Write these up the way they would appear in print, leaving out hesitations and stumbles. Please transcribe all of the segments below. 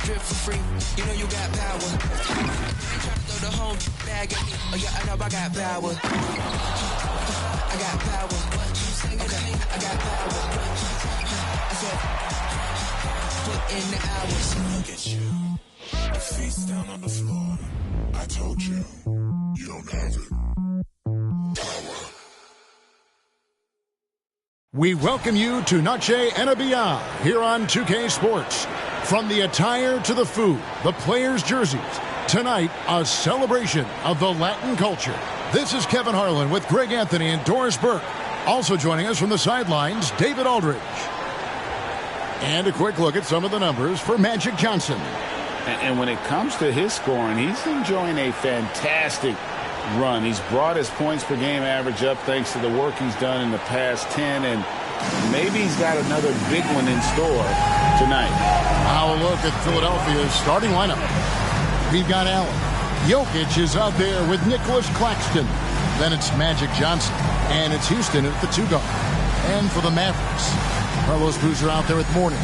drip for free. You know you got power. Try to throw the whole bag at me. Oh yeah, I know I got power. I got power. Okay, I got power. I said, put in the hours. Look at you. Your feet's down on the floor. I told you, you don't have it. Power. We welcome you to Noche and Beyond here on 2K Sports. From the attire to the food, the players' jerseys, tonight a celebration of the Latin culture. This is Kevin Harlan with Greg Anthony and Doris Burke. Also joining us from the sidelines, David Aldridge. And a quick look at some of the numbers for Magic Johnson. And when it comes to his scoring, he's enjoying a fantastic run. He's brought his points per game average up thanks to the work he's done in the past 10, and maybe he's got another big one in store tonight. Now a look at Philadelphia's starting lineup. We've got Allen. Jokic is out there with Nicholas Claxton. Then it's Magic Johnson, and it's Houston at the 2 guard. And for the Mavericks, Carlos Boozer out there with Mourning.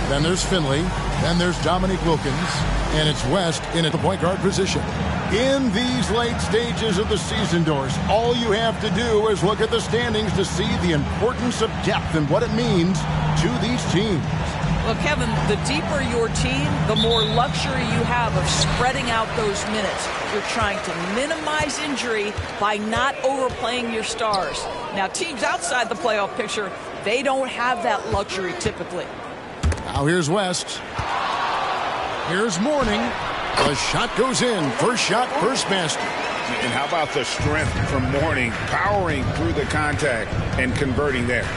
Then there's Finley. Then there's Dominique Wilkins. And it's West in at the point guard position. In these late stages of the season, Doris, all you have to do is look at the standings to see the importance of depth and what it means to these teams. Well, Kevin, the deeper your team, the more luxury you have of spreading out those minutes. You're trying to minimize injury by not overplaying your stars. Now, teams outside the playoff picture, they don't have that luxury typically. Now here's West. Here's Mourning. The shot goes in. First shot, first basket. And how about the strength from Mourning, powering through the contact and converting there.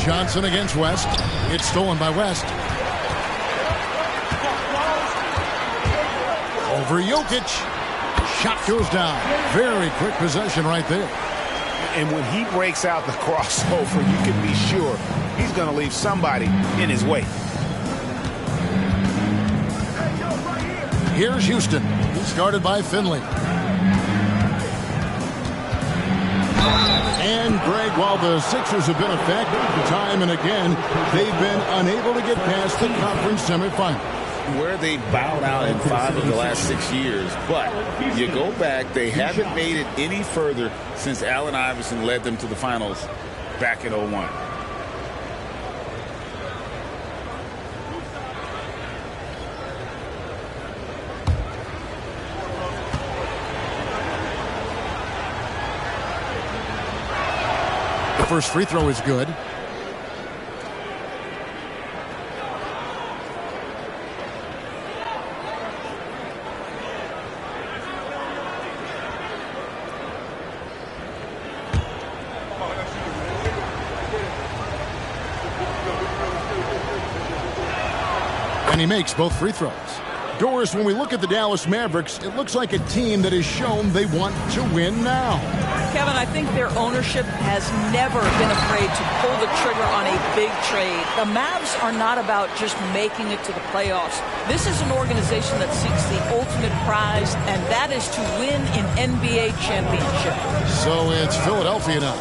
Johnson against West. It's stolen by West. Over Jokic. Shot goes down. Very quick possession right there. And when he breaks out the crossover, you can be sure he's going to leave somebody in his way. Here's Houston. He's guarded by Finley. And Greg, while the Sixers have been effective time and again, they've been unable to get past the conference semifinal. Where they bowed out in 5 of the last 6 years. But you go back, they haven't made it any further since Allen Iverson led them to the finals back in 01. The first free throw is good. And he makes both free throws. Doris, when we look at the Dallas Mavericks, it looks like a team that has shown they want to win now. Kevin, I think their ownership has never been afraid to pull the trigger on a big trade. The Mavs are not about just making it to the playoffs. This is an organization that seeks the ultimate prize, and that is to win an NBA championship. So it's Philadelphia now,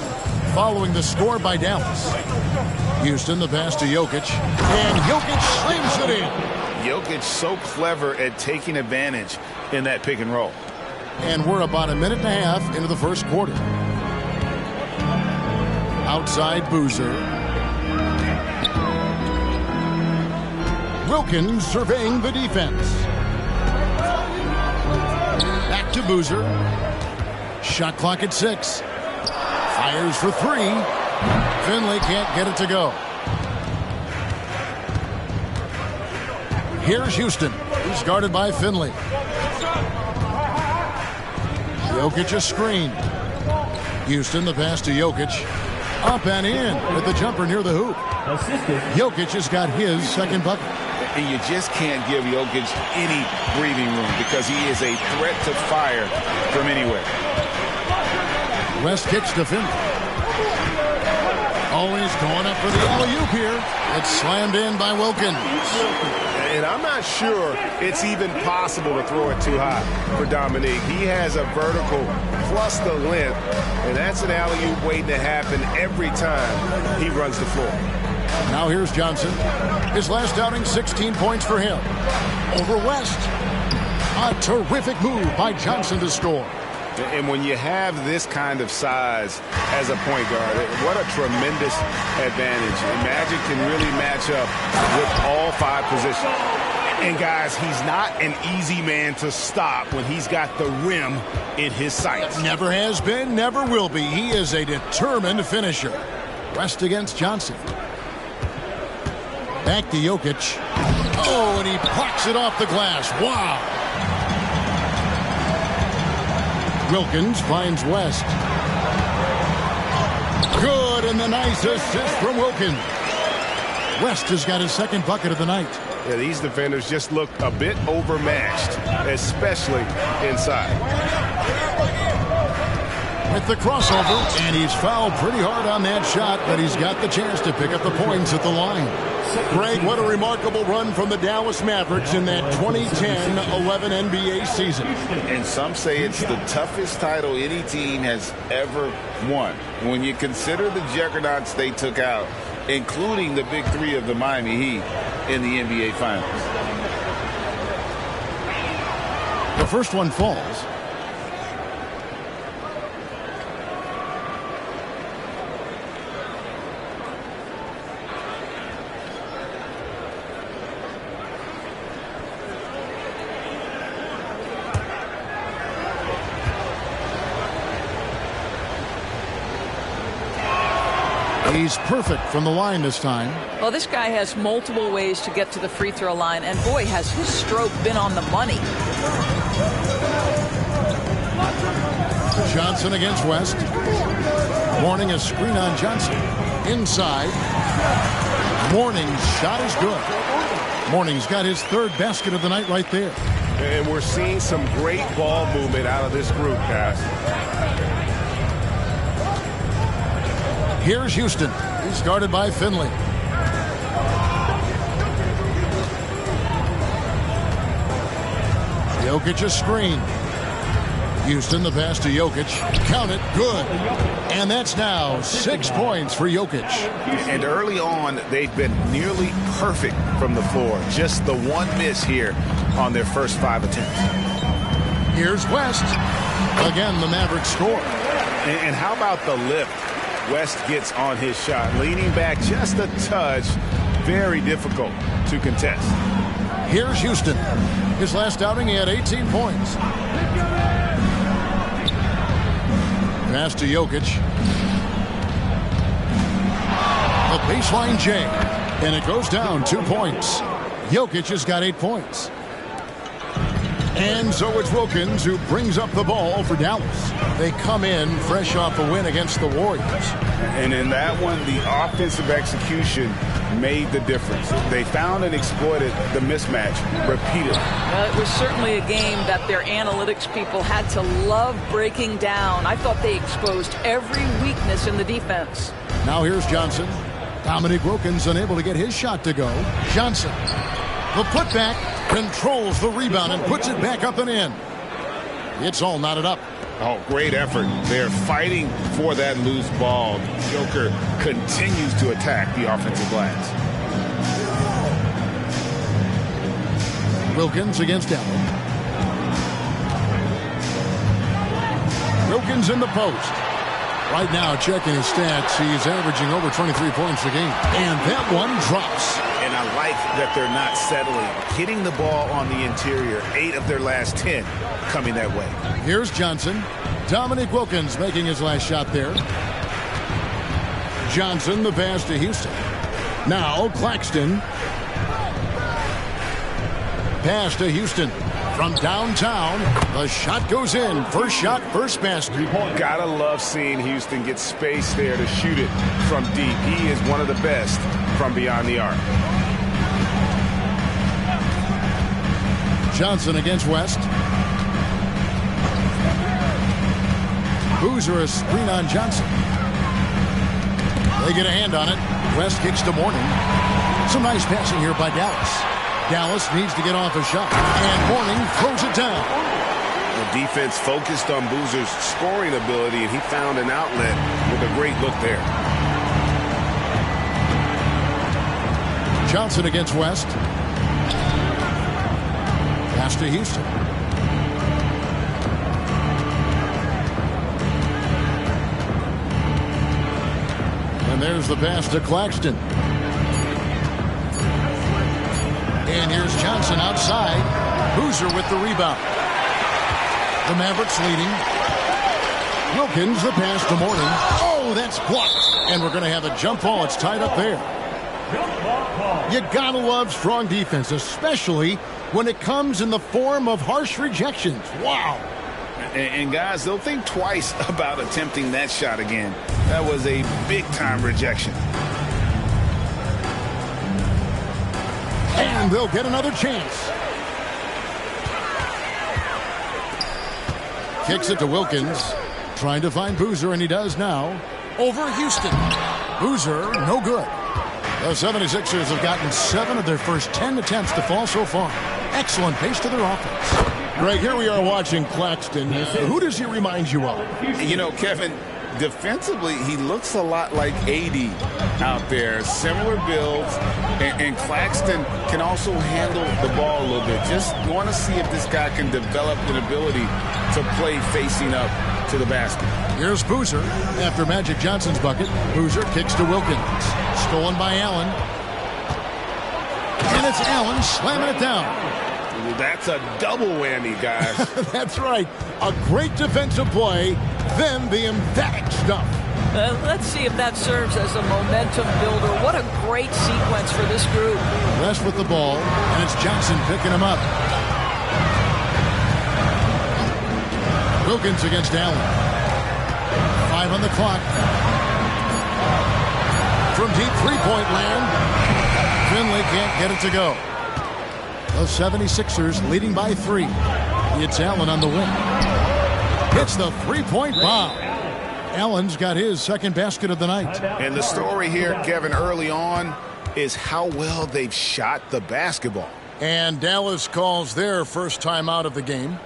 following the score by Dallas. Houston, the pass to Jokic, and Jokic slams it in. Jokic so clever at taking advantage in that pick and roll. And we're about a minute and a half into the first quarter. Outside Boozer. Wilkins surveying the defense. Back to Boozer. Shot clock at 6. Fires for 3. Finley can't get it to go. Here's Houston. He's guarded by Finley. Jokic a screen. Houston, the pass to Jokic. Up and in with the jumper near the hoop. Jokic has got his second bucket. And you just can't give Jokic any breathing room because he is a threat to fire from anywhere. West kicks to Finley. Always going up for the alley-oop here. It's slammed in by Wilkins. And I'm not sure it's even possible to throw it too high for Dominique. He has a vertical plus the length, and that's an alley-oop waiting to happen every time he runs the floor. Now here's Johnson. His last outing, 16 points for him. Over West. A terrific move by Johnson to score. And when you have this kind of size as a point guard, what a tremendous advantage. And Magic can really match up with all 5 positions. And, guys, he's not an easy man to stop when he's got the rim in his sights. Never has been, never will be. He is a determined finisher. West against Johnson. Back to Jokic. Oh, and he blocks it off the glass. Wow. Wilkins finds West. Good, and the nice assist from Wilkins. West has got his second bucket of the night. Yeah, these defenders just look a bit overmatched, especially inside. With the crossover, and he's fouled pretty hard on that shot, but he's got the chance to pick up the points at the line. Greg, what a remarkable run from the Dallas Mavericks in that 2010-11 NBA season. And some say it's the toughest title any team has ever won. When you consider the juggernauts they took out, including the big 3 of the Miami Heat in the NBA Finals. The first one falls. He's perfect from the line this time. Well, this guy has multiple ways to get to the free throw line, and boy, has his stroke been on the money. Johnson against West. Mourning a screen on Johnson. Inside. Mourning's shot is good. Mourning's got his 3rd basket of the night right there. And we're seeing some great ball movement out of this group, guys. Here's Houston. He's guarded by Finley. Jokic a screen. Houston the pass to Jokic. Count it. Good. And that's now 6 points for Jokic. And early on, they've been nearly perfect from the floor. Just the one miss here on their first 5 attempts. Here's West. Again, the Mavericks score. And how about the lift West gets on his shot? Leaning back just a touch. Very difficult to contest. Here's Houston. His last outing, he had 18 points. Pass to Jokic. A baseline J. And it goes down 2 points. Jokic has got 8 points. And so it's Wilkins who brings up the ball for Dallas. They come in fresh off a win against the Warriors. And in that one, the offensive execution made the difference. They found and exploited the mismatch repeatedly. Well, it was certainly a game that their analytics people had to love breaking down. I thought they exposed every weakness in the defense. Now here's Johnson. Dominique Wilkins unable to get his shot to go. Johnson, the putback, controls the rebound and puts it back up and in. It's all knotted up. Oh, great effort. They're fighting for that loose ball. Joker continues to attack the offensive glass. Wilkins against Allen. Wilkins in the post. Right now, checking his stats, he's averaging over 23 points a game. And that one drops. And I like that they're not settling. Hitting the ball on the interior, 8 of their last 10 coming that way. Here's Johnson. Dominique Wilkins making his last shot there. Johnson, the pass to Houston. Now Claxton. Pass to Houston. From downtown, the shot goes in. First shot, first basket. Gotta love seeing Houston get space there to shoot it from deep. He is one of the best from beyond the arc. Johnson against West. Boozer a screen on Johnson. They get a hand on it. West kicks to Mourning. Some nice passing here by Dallas. Dallas needs to get off a shot. And Mourning throws it down. The defense focused on Boozer's scoring ability, and he found an outlet with a great look there. Johnson against West. Pass to Houston. And there's the pass to Claxton. And here's Johnson outside. Boozer with the rebound. The Mavericks leading. Wilkins, the pass to Morning. Oh, that's blocked. And we're going to have a jump ball. It's tied up there. You gotta love strong defense, especially when it comes in the form of harsh rejections. Wow. And guys, they'll think twice about attempting that shot again. That was a big-time rejection. And they'll get another chance. Kicks it to Wilkins. Trying to find Boozer, and he does now. Over Houston. Boozer, no good. The 76ers have gotten 7 of their first 10 attempts to fall so far. Excellent pace to their offense. Greg, here we are watching Claxton. Who does he remind you of? You know, Kevin, defensively, he looks a lot like AD out there. Similar builds, and Claxton can also handle the ball a little bit. Just want to see if this guy can develop an ability to play facing up to the basket. Here's Boozer. After Magic Johnson's bucket, Boozer kicks to Wilkins. Stolen by Allen. And it's Allen slamming it down. That's a double whammy, guys. That's right. A great defensive play, then the emphatic stuff. Let's see if that serves as a momentum builder. What a great sequence for this group. West with the ball, and it's Johnson picking him up. Wilkins against Allen. 5 on the clock. From deep three-point land, Finley can't get it to go. The 76ers leading by 3. It's Allen on the wing. Hits the three-point bomb. Allen's got his second basket of the night. And the story here, Kevin, early on is how well they've shot the basketball. And Dallas calls their first time out of the game.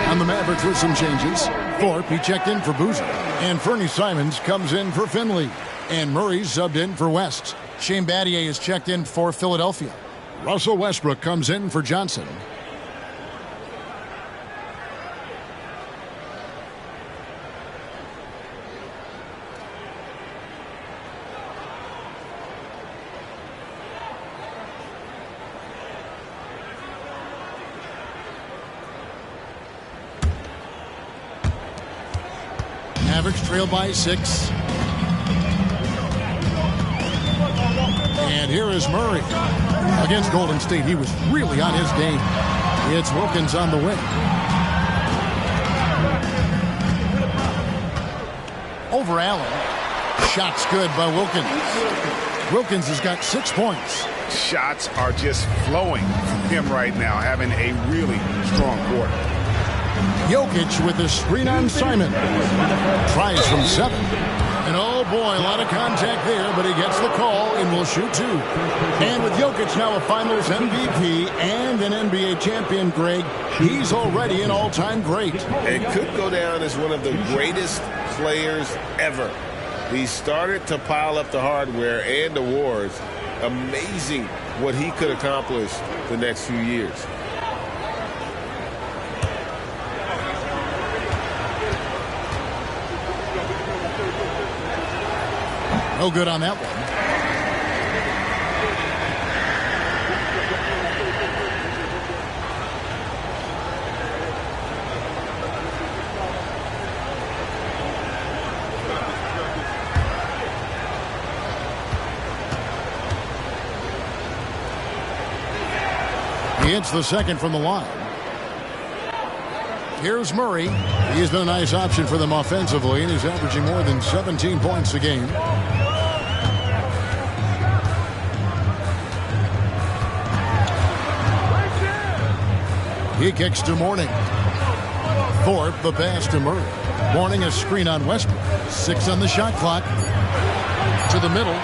On the Mavericks with some changes. Thorpe, he checked in for Boozer. And Fernie Simons comes in for Finley. And Murray subbed in for West. Shane Battier is checked in for Philadelphia. Russell Westbrook comes in for Johnson. Mavericks trail by 6. And here is Murray. Against Golden State, he was really on his game. It's Wilkins on the wing. Over Allen. Shots good by Wilkins. Wilkins has got 6 points. Shots are just flowing from him right now, having a really strong quarter. Jokic with a screen on Simon. Tries from 7. And oh boy, a lot of contact there, but he gets the call and will shoot two. And with Jokic now a Finals MVP and an NBA champion, Greg, he's already an all-time great. And could go down as one of the greatest players ever. He started to pile up the hardware and awards. Amazing what he could accomplish the next few years. No good on that one. He hits the second from the line. Here's Murray. He's been a nice option for them offensively, and he's averaging more than 17 points a game. He kicks to Mourning. Thorpe, the pass to Murray. Mourning a screen on Westbrook. 6 on the shot clock. To the middle.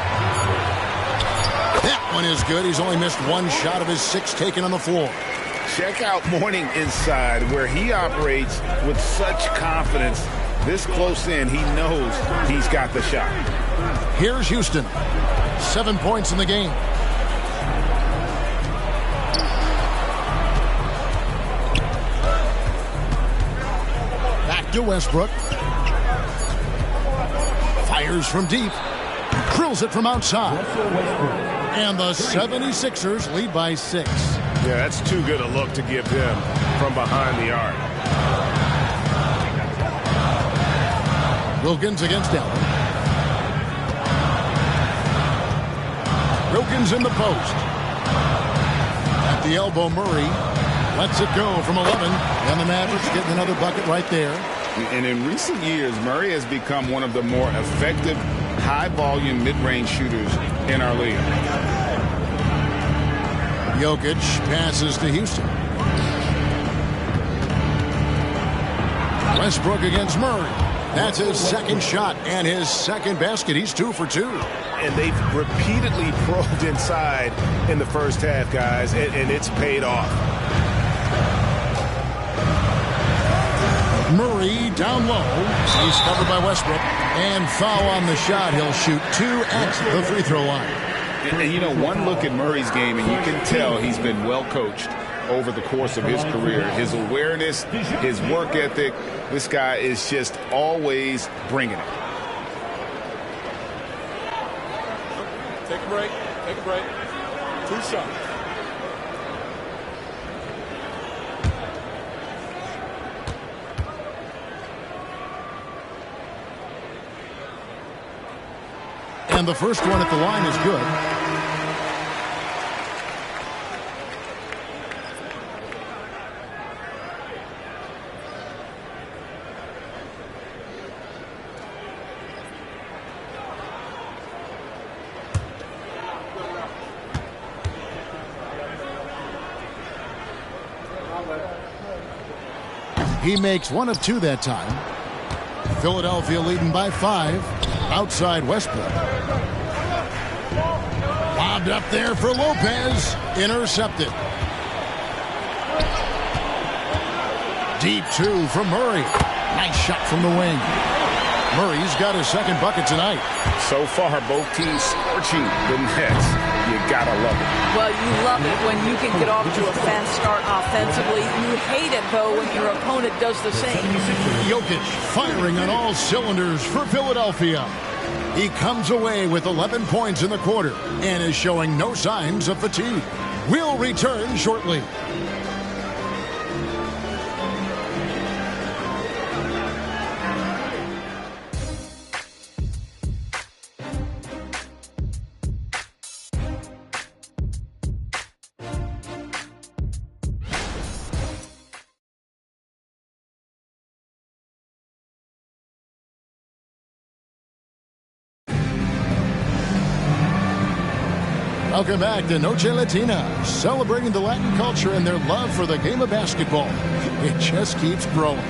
That one is good. He's only missed one shot of his 6 taken on the floor. Check out Mourning inside, where he operates with such confidence. This close in, he knows he's got the shot. Here's Houston. 7 points in the game. Back to Westbrook. Fires from deep. Drills it from outside. And the 76ers lead by 6. Yeah, that's too good a look to give them from behind the arc. Wilkins against Allen. Wilkins in the post. At the elbow, Murray lets it go from 11. And the Mavericks getting another bucket right there. And in recent years, Murray has become one of the more effective high-volume mid-range shooters in our league. Jokic passes to Houston. Westbrook against Murray. That's his second shot and his second basket. He's 2 for 2. And they've repeatedly probed inside in the first half, guys, and it's paid off. Murray down low. He's covered by Westbrook. And foul on the shot. He'll shoot 2 at the free throw line. And you know, one look at Murray's game, and you can tell he's been well coached over the course of his career. His awareness, his work ethic, this guy is just always bringing it. Take a break. Take a break. 2 shots. And the first one at the line is good. He makes 1 of 2 that time. Philadelphia leading by 5. Outside Westbrook. Lobbed up there for Lopez. Intercepted. Deep 2 from Murray. Nice shot from the wing. Murray's got his second bucket tonight. So far, both teams scorching the Nets. You gotta love it. Well, you love it when you can get off to a fast start offensively. You hate it, though, when your opponent does the same. Jokic firing on all cylinders for Philadelphia. He comes away with 11 points in the quarter and is showing no signs of fatigue. We'll return shortly. Welcome back to Noche Latina, celebrating the Latin culture and their love for the game of basketball. It just keeps growing.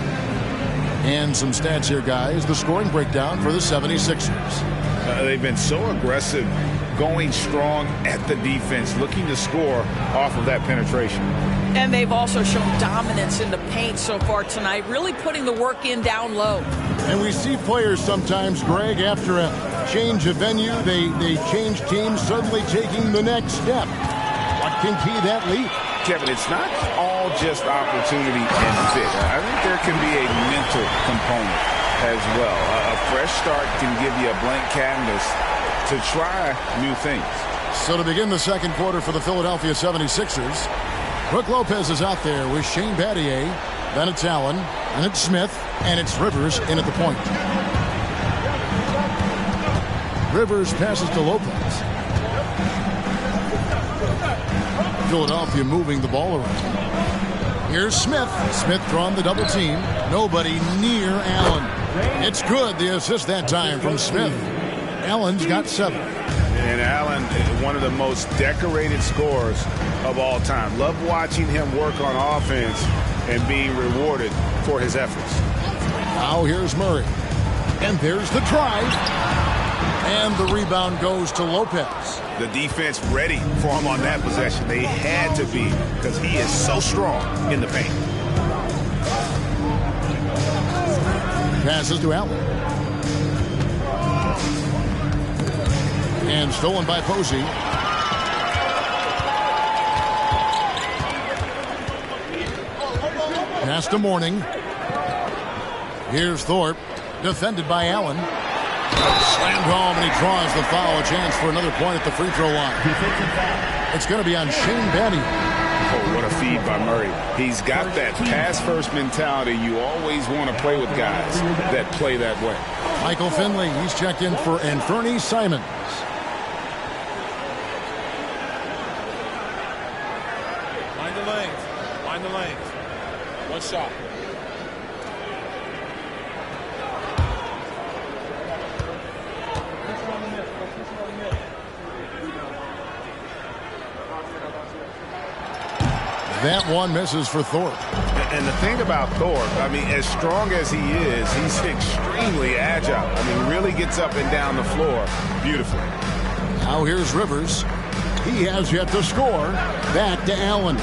And some stats here, guys. The scoring breakdown for the 76ers. They've been so aggressive, going strong at the defense, looking to score off of that penetration. And they've also shown dominance in the paint so far tonight, really putting the work in down low. And we see players sometimes, Greg, after a change of venue, they change teams, suddenly taking the next step. What can be that leap? Kevin, it's not all just opportunity and fit. I think there can be a mental component as well. A fresh start can give you a blank canvas to try new things. So to begin the second quarter for the Philadelphia 76ers, Brook Lopez is out there with Shane Battier. Then it's Allen, and it's Smith, and it's Rivers in at the point. Rivers passes to Lopez. Philadelphia moving the ball around. Here's Smith. Smith drawing the double team. Nobody near Allen. It's good. The assist that time from Smith. Allen's got 7. And Allen, one of the most decorated scorers of all time. Love watching him work on offense and being rewarded for his efforts. Now here's Murray. And there's the drive. And the rebound goes to Lopez. The defense ready for him on that possession. They had to be, because he is so strong in the paint. Passes to Allen. And stolen by Posey. Pass to Mourning. Here's Thorpe. Defended by Allen. Slammed home, and he draws the foul. A chance for another point at the free throw line. It's going to be on Shane Battier. Oh, what a feed by Murray. He's got that pass-first mentality. You always want to play with guys that play that way. Michael Finley, he's checked in for Anthony Simons. Find the lanes. Find the lanes. One shot. That one misses for Thorpe. And the thing about Thorpe, I mean, as strong as he is, he's extremely agile. I mean, really gets up and down the floor beautifully. Now here's Rivers. He has yet to score. Back to Allen.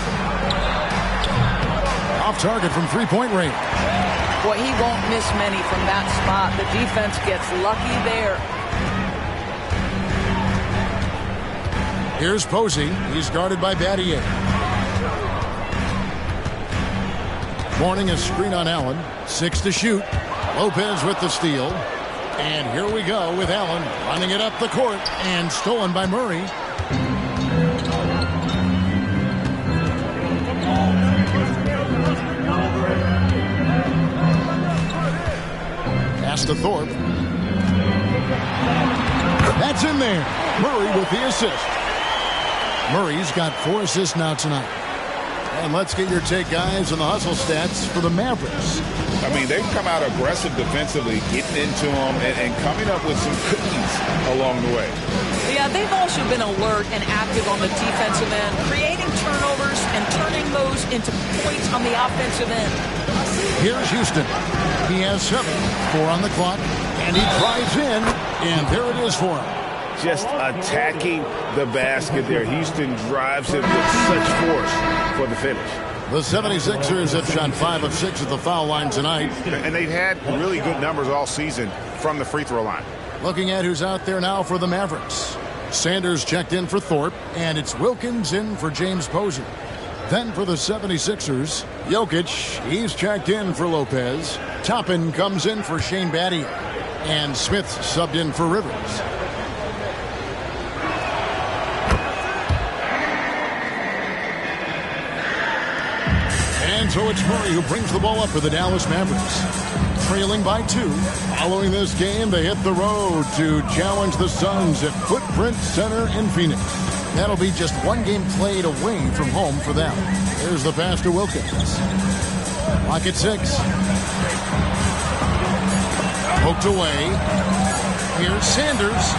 Off target from three-point range. Boy, he won't miss many from that spot. The defense gets lucky there. Here's Posey. He's guarded by Battier. Mourning a screen on Allen. 6 to shoot. Lopez with the steal. And here we go with Allen running it up the court and stolen by Murray. Pass to Thorpe. That's in there. Murray with the assist. Murray's got 4 assists now tonight. And let's get your take, guys, on the hustle stats for the Mavericks. I mean, they've come out aggressive defensively, getting into them and coming up with some cookies along the way. Yeah, they've also been alert and active on the defensive end, creating turnovers and turning those into points on the offensive end. Here's Houston. He has 7, 4 on the clock, and he drives in, and there it is for him. Just attacking the basket there. Houston drives it with such force for the finish. The 76ers have shot 5 of 6 at the foul line tonight. And they've had really good numbers all season from the free throw line. Looking at who's out there now for the Mavericks. Sanders checked in for Thorpe, and it's Wilkins in for James Posey. Then for the 76ers, Jokic, he's checked in for Lopez. Toppin comes in for Shane Battier. And Smith subbed in for Rivers. And so it's Murray who brings the ball up for the Dallas Mavericks. Trailing by 2. Following this game, they hit the road to challenge the Suns at Footprint Center in Phoenix. That'll be just 1 game played away from home for them. There's the pass to Wilkins. Clock at 6. Poked away. Here's Sanders.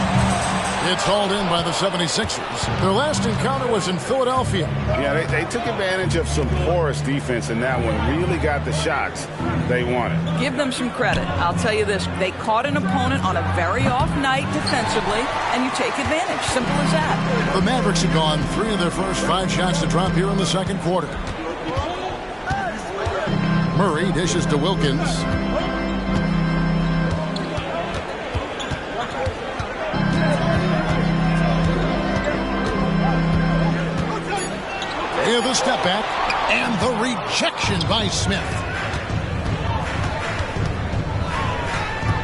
It's hauled in by the 76ers. Their last encounter was in Philadelphia. Yeah, they took advantage of some porous defense in that one. Really got the shots they wanted. Give them some credit. I'll tell you this. They caught an opponent on a very off night defensively, and you take advantage. Simple as that. The Mavericks have gone 3 of their first 5 shots to drop here in the second quarter. Murray dishes to Wilkins. Here the step back and the rejection by Smith.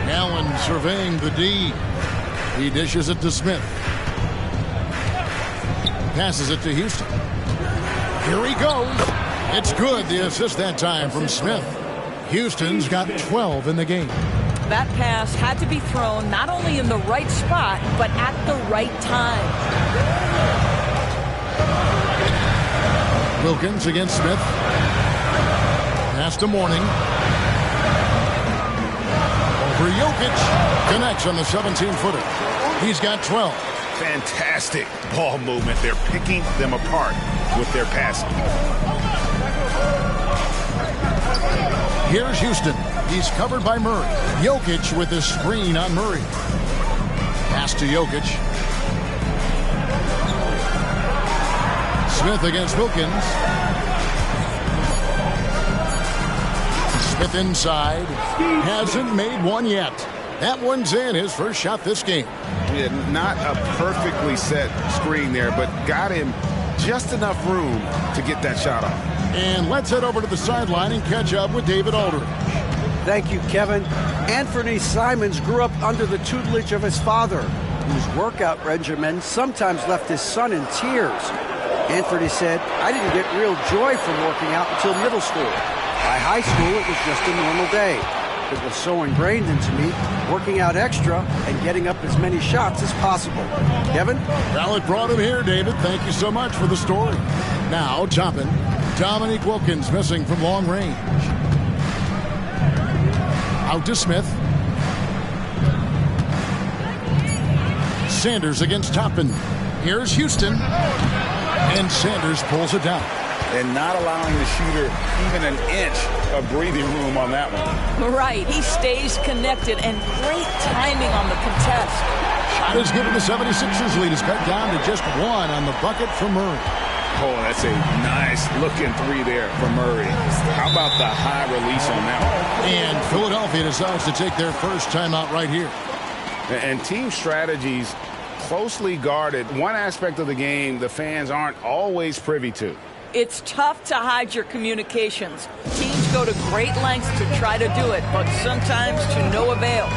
Allen surveying the D. He dishes it to Smith. Passes it to Houston. Here he goes. It's good. The assist that time from Smith. Houston's got 12 in the game. That pass had to be thrown not only in the right spot, but at the right time. Wilkins against Smith. Pass to Mourning. Over Jokic. Connects on the 17-footer. He's got 12. Fantastic ball movement. They're picking them apart with their passing. Here's Houston. He's covered by Murray. Jokic with the screen on Murray. Pass to Jokic. Smith against Wilkins. Smith inside. Hasn't made one yet. That one's in, his first shot this game. Yeah, not a perfectly set screen there, but got him just enough room to get that shot off. And let's head over to the sideline and catch up with David Aldridge. Thank you, Kevin. Anthony Simons grew up under the tutelage of his father, whose workout regimen sometimes left his son in tears. Anthony said, "I didn't get real joy from working out until middle school. By high school, it was just a normal day. It was so ingrained into me, working out extra and getting up as many shots as possible." Kevin? Well, it brought him here, David. Thank you so much for the story. Now, Toppin. Dominique Wilkins missing from long range. Out to Smith. Sanders against Toppin. Here's Houston. And Sanders pulls it down. And not allowing the shooter even an inch of breathing room on that one. Right. He stays connected, and great timing on the contest. Shot is given. The 76ers lead is cut down to just 1 on the bucket for Murray. Oh, that's a nice looking 3 there for Murray. How about the high release on that one? And Philadelphia decides to take their first timeout right here. And team strategies closely guarded. One aspect of the game the fans aren't always privy to. It's tough to hide your communications. Teams go to great lengths to try to do it, but sometimes to no avail.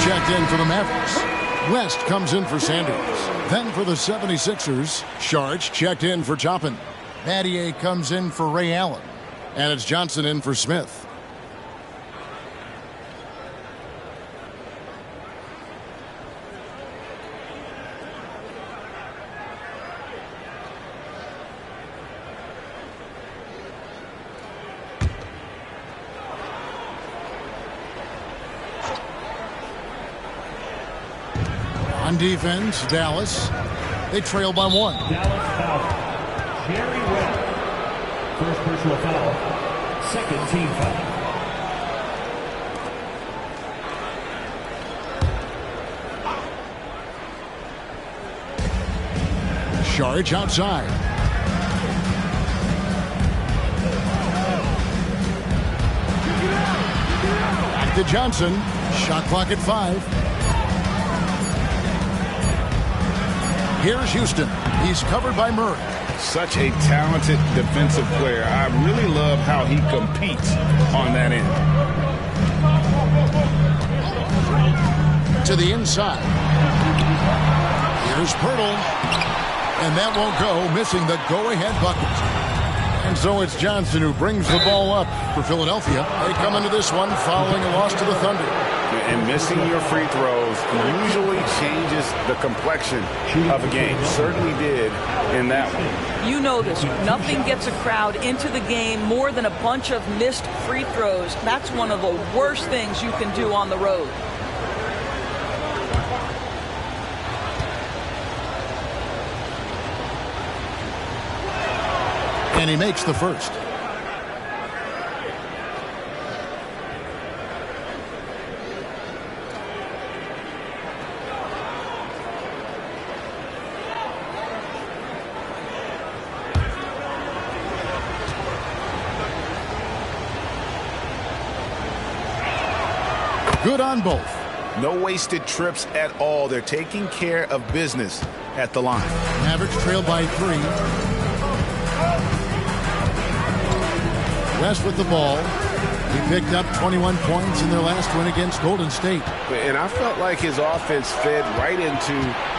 Checked in for the Mavericks. West comes in for Sanders. Then for the 76ers, Sharch checked in for Toppin. Battier comes in for Ray Allen. And it's Johnson in for Smith. On defense, Dallas. They trail by 1. Jerry Webb. First personal foul. Second team foul. Saric outside. Back to Johnson. Shot clock at 5. Here's Houston. He's covered by Murray. Such a talented defensive player. I really love how he competes on that end. To the inside. Here's Pirtle. And that won't go, missing the go-ahead bucket. And so it's Johnson who brings the ball up for Philadelphia. They come into this one following a loss to the Thunder. And missing your free throws usually changes the complexion of a game. Certainly did in that one. You know this. Nothing gets a crowd into the game more than a bunch of missed free throws. That's one of the worst things you can do on the road. And he makes the first. Good on both. No wasted trips at all. They're taking care of business at the line. Mavericks trail by 3. West with the ball. He picked up 21 points in their last win against Golden State. And I felt like his offense fed right into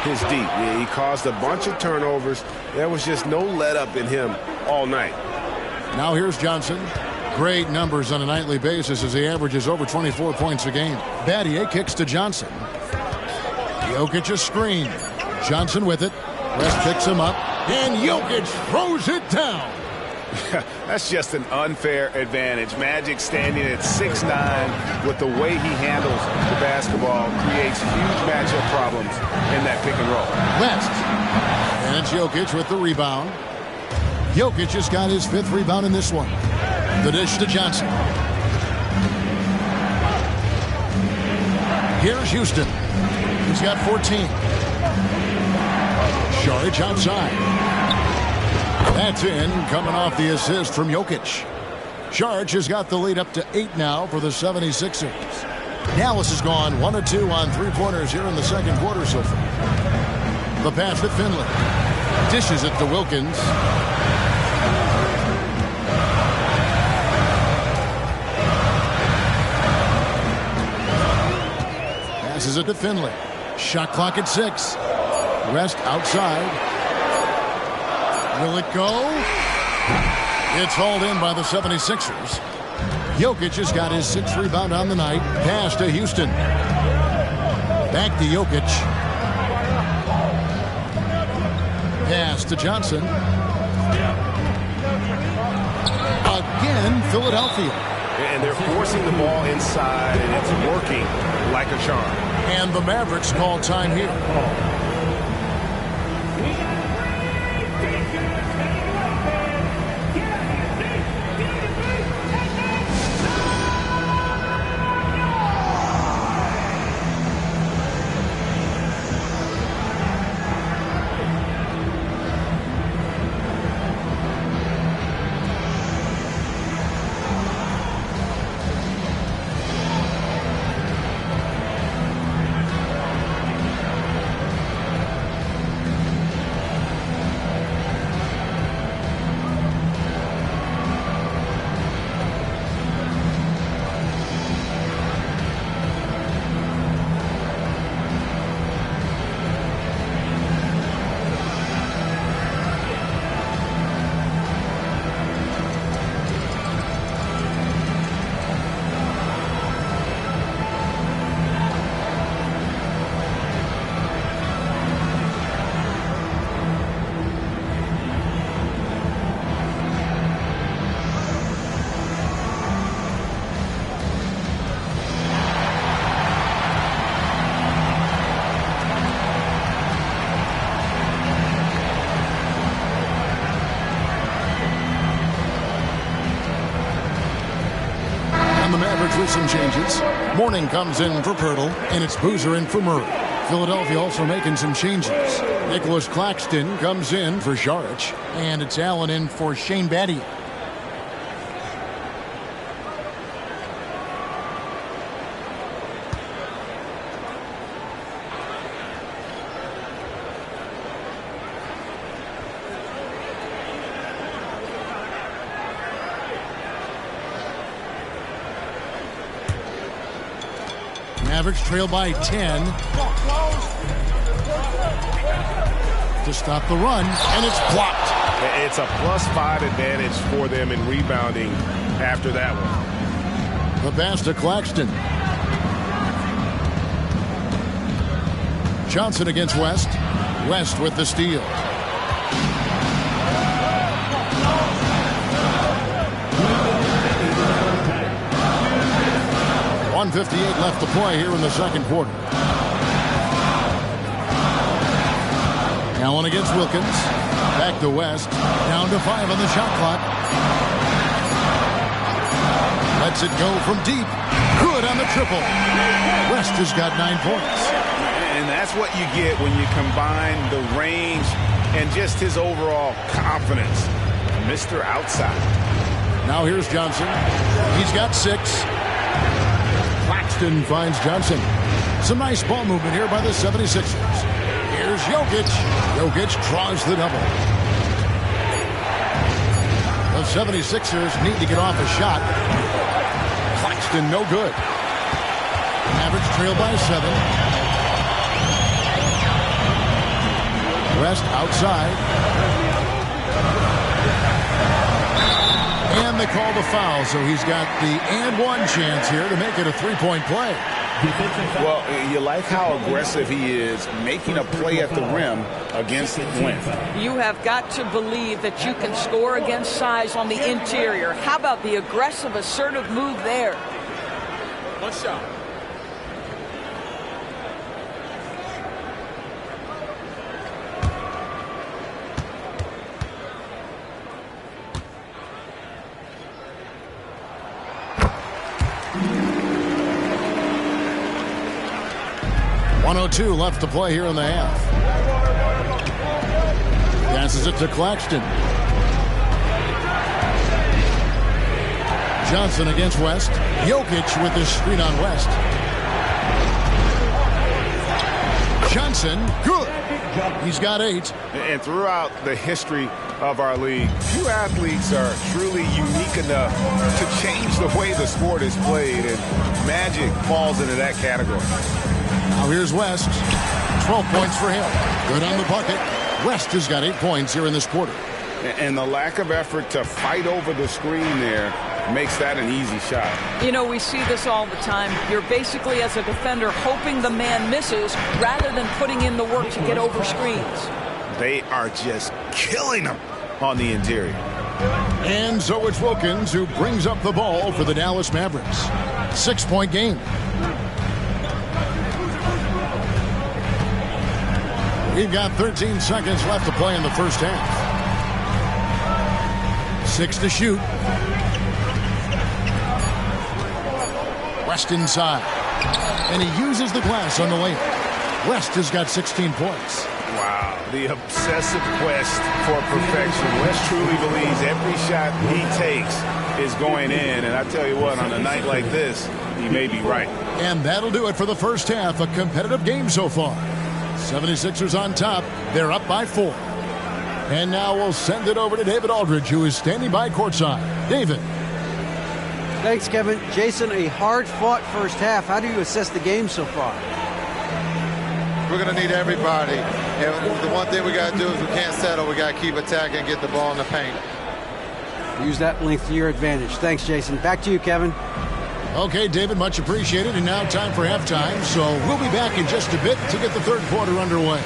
his deep. He caused a bunch of turnovers. There was just no let up in him all night. Now here's Johnson. Great numbers on a nightly basis as he averages over 24 points a game. Battier kicks to Johnson. Jokic a screen. Johnson with it. West picks him up. And Jokic throws it down. That's just an unfair advantage. Magic standing at 6'9", with the way he handles the basketball, creates huge matchup problems in that pick and roll. West. And it's Jokic with the rebound. Jokic has got his 5th rebound in this one. The dish to Johnson. Here's Houston. He's got 14. Saric outside. That's in, coming off the assist from Jokic. Saric has got the lead up to 8 now for the 76ers. Dallas has gone 1 of 2 on 3-pointers here in the second quarter so far. The pass to Finley. Dishes it to Wilkins. Passes it to Finley. Shot clock at 6. West outside. Will it go? It's hauled in by the 76ers. Jokic has got his 6th rebound on the night. Pass to Houston. Back to Jokic. Pass to Johnson. Again, Philadelphia. And they're forcing the ball inside, and it's working like a charm. And the Mavericks call time here. with some changes. Mourning comes in for Pirtle, and it's Boozer in for Murray. Philadelphia also making some changes. Nicholas Claxton comes in for Žarić, and it's Allen in for Shane Battier. Mavericks trail by 10 to stop the run, and it's blocked. It's a +5 advantage for them in rebounding after that one. The pass to Claxton. Johnson against West. West with the steal. .158 left to play here in the second quarter. Allen against Wilkins. Back to West. Down to 5 on the shot clock. Lets it go from deep. Good on the triple. West has got 9 points. And that's what you get when you combine the range and just his overall confidence. Mr. Outside. Now here's Johnson. He's got 6. Claxton finds Johnson. Some nice ball movement here by the 76ers. Here's Jokic. Jokic draws the double. The 76ers need to get off a shot. Claxton no good. Mavericks trail by 7. West outside. And they call the foul, so he's got the and one chance here to make it a 3-point play. Well, you like how aggressive he is making a play at the rim against Wynn. You have got to believe that you can score against size on the interior. How about the aggressive, assertive move there? One shot. .102 left to play here in the half. Passes it to Claxton. Johnson against West. Jokic with the screen on West. Johnson, good. He's got 8. And throughout the history of our league, few athletes are truly unique enough to change the way the sport is played, and Magic falls into that category. Now here's West. 12 points for him. Good on the bucket. West has got 8 points here in this quarter. And the lack of effort to fight over the screen there makes that an easy shot. You know, we see this all the time. You're basically, as a defender, hoping the man misses rather than putting in the work to get over screens. They are just killing them on the interior. And so it's Wilkins who brings up the ball for the Dallas Mavericks. 6-point game. We've got 13 seconds left to play in the first half. 6 to shoot. West inside. And he uses the glass on the layup. West has got 16 points. Wow, the obsessive quest for perfection. West truly believes every shot he takes is going in. And I tell you what, on a night like this, he may be right. And that'll do it for the first half. A competitive game so far. 76ers on top. They're up by 4. And now we'll send it over to David Aldridge, who is standing by courtside. David. Thanks, Kevin. Jason, a hard-fought first half. How do you assess the game so far? We're going to need everybody. And the one thing we got to do is we can't settle. We got to keep attacking and get the ball in the paint. Use that length to your advantage. Thanks, Jason. Back to you, Kevin. Okay, David, much appreciated. And now time for halftime. So we'll be back in just a bit to get the third quarter underway.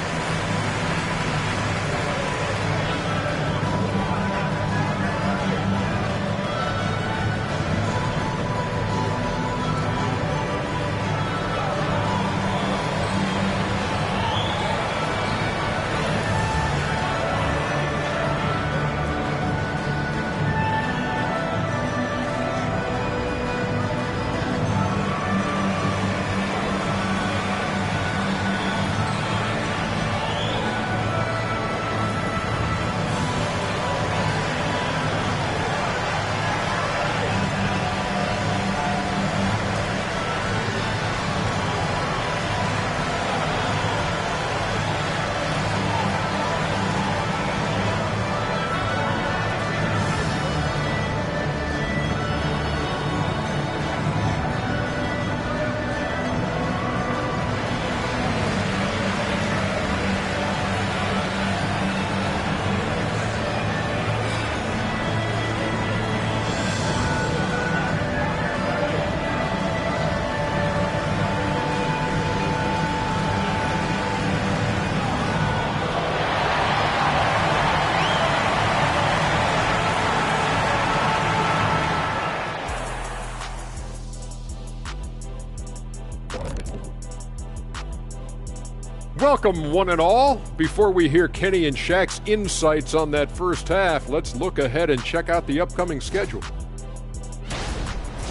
Welcome, one and all. Before we hear Kenny and Shaq's insights on that first half, let's look ahead and check out the upcoming schedule.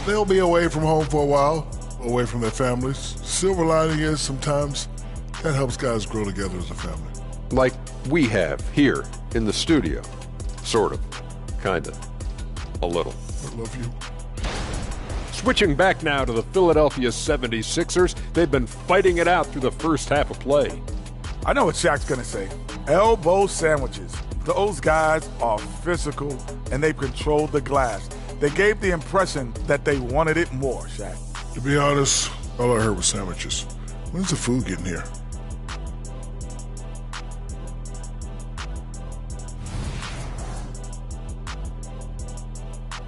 They'll be away from home for a while, away from their families. Silver lining is sometimes that helps guys grow together as a family. Like we have here in the studio. Sort of. Kinda. A little. I love you. Switching back now to the Philadelphia 76ers, they've been fighting it out through the first half of play. I know what Shaq's going to say. Elbow sandwiches. Those guys are physical, and they've controlled the glass. They gave the impression that they wanted it more, Shaq. To be honest, all I heard was sandwiches. When's the food getting here?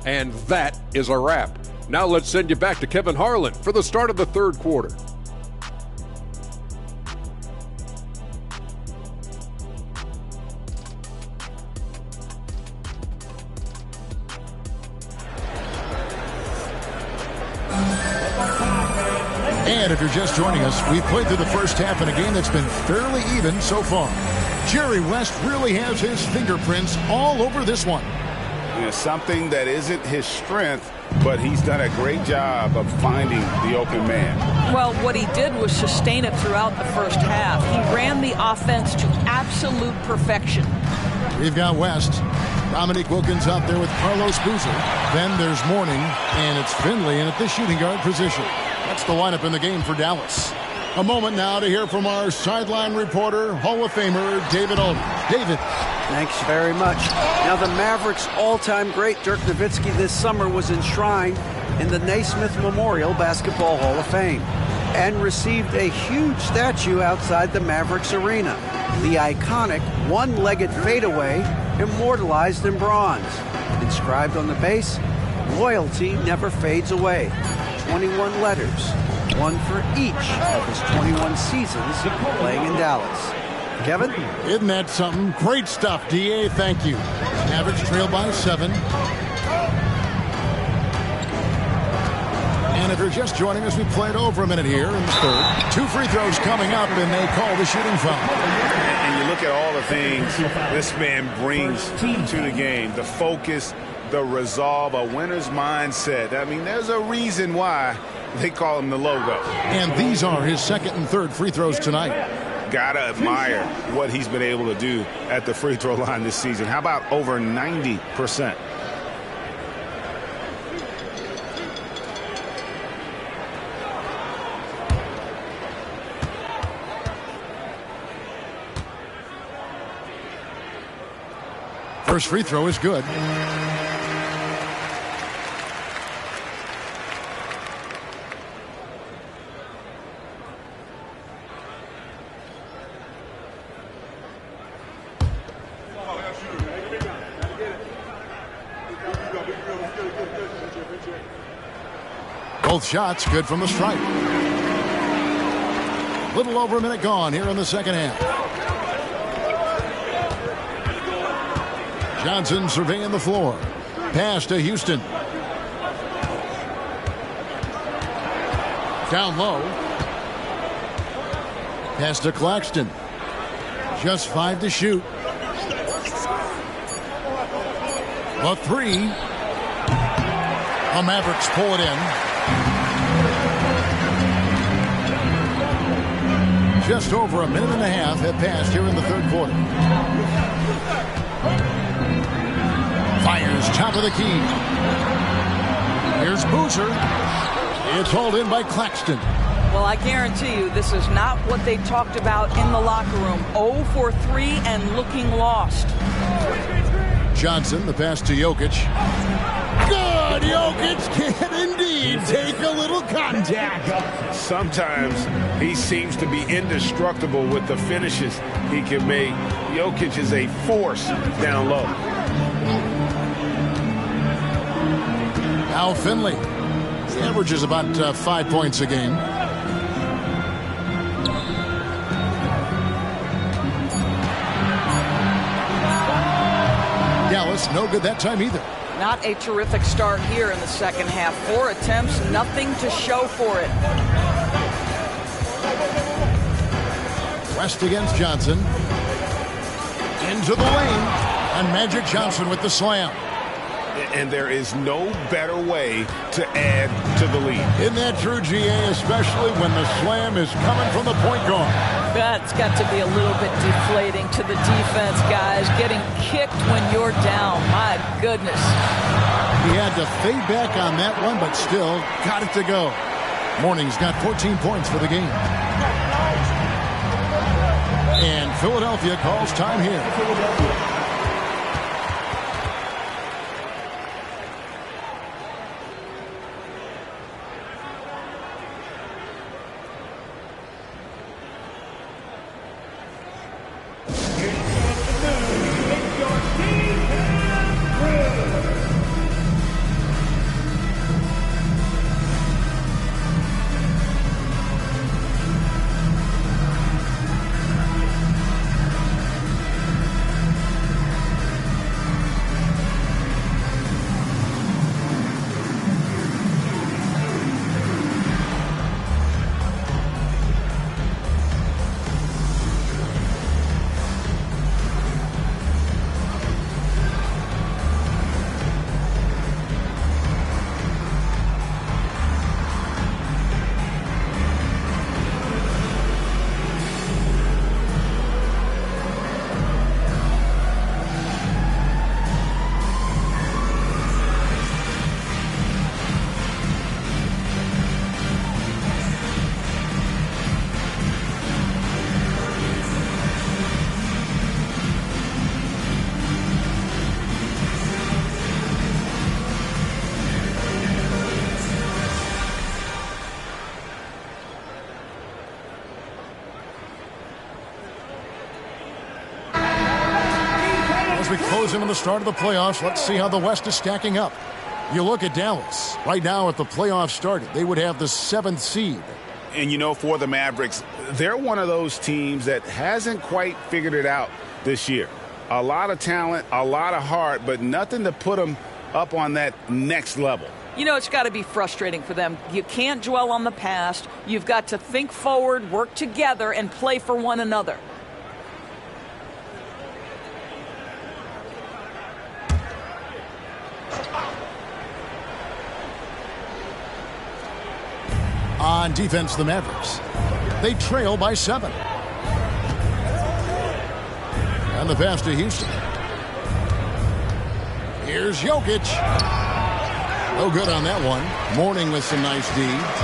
And that is a wrap. Now let's send you back to Kevin Harlan for the start of the third quarter. And if you're just joining us, we've played through the first half in a game that's been fairly even so far. Jerry West really has his fingerprints all over this one. You know, something that isn't his strength, but he's done a great job of finding the open man. Well, what he did was sustain it throughout the first half. He ran the offense to absolute perfection. We've got West. Dominique Wilkins out there with Carlos Boozer. Then there's Mourning, and it's Finley in at the shooting guard position. That's the lineup in the game for Dallas. A moment now to hear from our sideline reporter, Hall of Famer David Aldridge. David. Thanks very much. Now, the Mavericks' all-time great Dirk Nowitzki this summer was enshrined in the Naismith Memorial Basketball Hall of Fame and received a huge statue outside the Mavericks arena. The iconic one-legged fadeaway immortalized in bronze. Inscribed on the base, loyalty never fades away. 21 letters, one for each of his 21 seasons playing in Dallas. Kevin? Isn't that something? Great stuff, D.A. Thank you. Mavericks trail by 7. And if you're just joining us, we played over a minute here in the third. 2 free throws coming up, and they call the shooting foul. And you look at all the things this man brings to the game. The focus, the resolve, a winner's mindset. I mean, there's a reason why they call him the logo. And these are his second and third free throws tonight. Gotta admire what he's been able to do at the free throw line this season. How about over 90%? First free throw is good. Both shots good from the stripe. Little over a minute gone here in the second half. Johnson surveying the floor. Pass to Houston. Down low. Pass to Claxton. Just 5 to shoot. A 3. The Mavericks pull it in. Just over a minute and a half have passed here in the third quarter. Fires top of the key. Here's Boozer. It's hauled in by Claxton. Well, I guarantee you this is not what they talked about in the locker room. 0 for 3 and looking lost. Johnson, the pass to Jokic. Good! Jokic can indeed take a little contact. Sometimes he seems to be indestructible with the finishes he can make. Jokic is a force down low. Al Finley. He averages about 5 points a game. Dallas, no good that time either. Not a terrific start here in the second half. 4 attempts, nothing to show for it. West against Johnson. Into the lane. And Magic Johnson with the slam. And there is no better way to add to the lead. Isn't that true, GA, especially when the slam is coming from the point guard? That's got to be a little bit deflating to the defense, guys. Getting kicked when you're down. My goodness. He had to fade back on that one, but still got it to go. Mourning's got 14 points for the game. And Philadelphia calls time here. We close into the start of the playoffs. Let's see how the West is stacking up. You look at Dallas. Right now, if the playoffs started, they would have the 7th seed. And, you know, for the Mavericks, they're one of those teams that hasn't quite figured it out this year. A lot of talent, a lot of heart, but nothing to put them up on that next level. You know, it's got to be frustrating for them. You can't dwell on the past. You've got to think forward, work together, and play for one another. On defense, the Mavericks. They trail by 7. And the pass to Houston. Here's Jokic. No good on that one. Mourning with some nice D.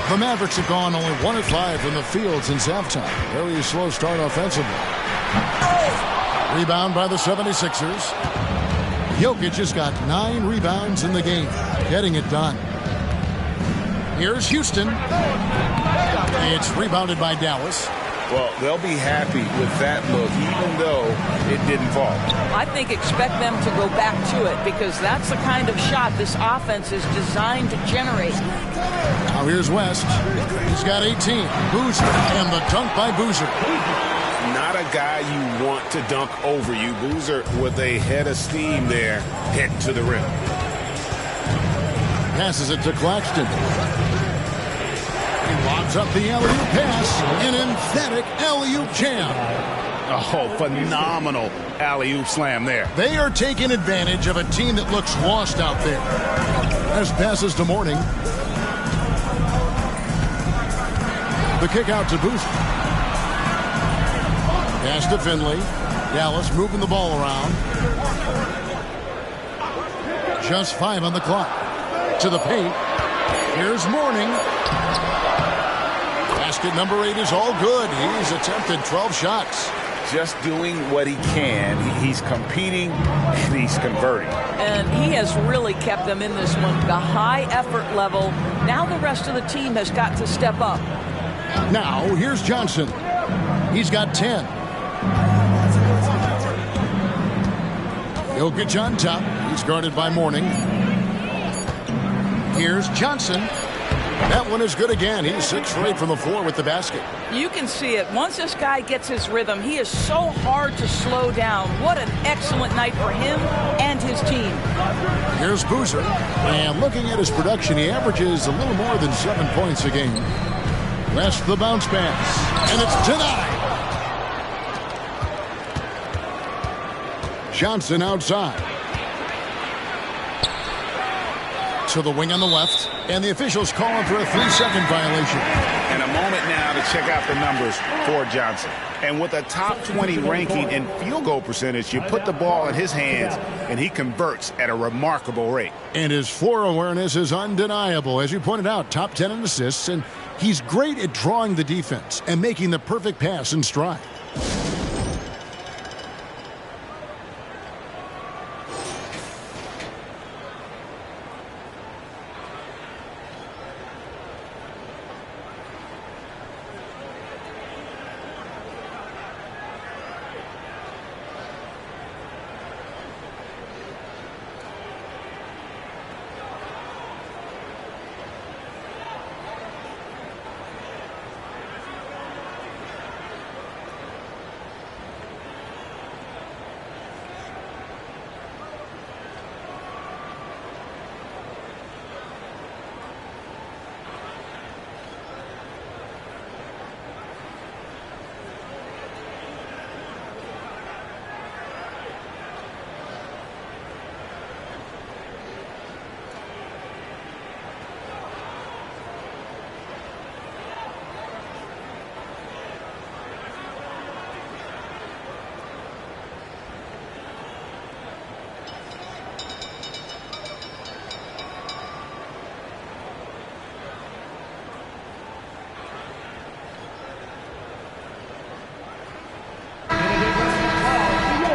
The Mavericks have gone only 1 of 5 from the field since halftime. Very slow start offensively. Rebound by the 76ers. Jokic has got 9 rebounds in the game. Getting it done. Here's Houston. It's rebounded by Dallas. Well, they'll be happy with that look, even though it didn't fall. I think expect them to go back to it because that's the kind of shot this offense is designed to generate. Now here's West. He's got 18. Boozer. And the dunk by Boozer. Not a guy you want to dunk over you. Boozer with a head of steam there, heading to the rim. Passes it to Claxton. He lobs up the alley-oop pass. An emphatic alley-oop jam. Oh, phenomenal alley-oop slam there. They are taking advantage of a team that looks lost out there. As passes to Mourning. The kick out to Boozer. Pass to Finley. Dallas moving the ball around. Just 5 on the clock. To the paint. Here's Mourning. Basket number 8 is all good. He's attempted 12 shots. Just doing what he can. He's competing and he's converting. And he has really kept them in this one. The high effort level. Now the rest of the team has got to step up. Now here's Johnson. He's got 10. Jokic on top. He's guarded by Mourning. Here's Johnson. That one is good again. He's 6 for 8 from the floor with the basket. You can see it. Once this guy gets his rhythm, he is so hard to slow down. What an excellent night for him and his team. Here's Boozer. And looking at his production, he averages a little more than 7 points a game. West the bounce pass. And it's denied. Johnson outside. To the wing on the left, and the officials call him for a 3-second violation. And a moment now to check out the numbers for Johnson. And with a top 20 ranking in field goal percentage, you put the ball in his hands, and he converts at a remarkable rate. And his floor awareness is undeniable. As you pointed out, top 10 in assists, and he's great at drawing the defense and making the perfect pass in stride.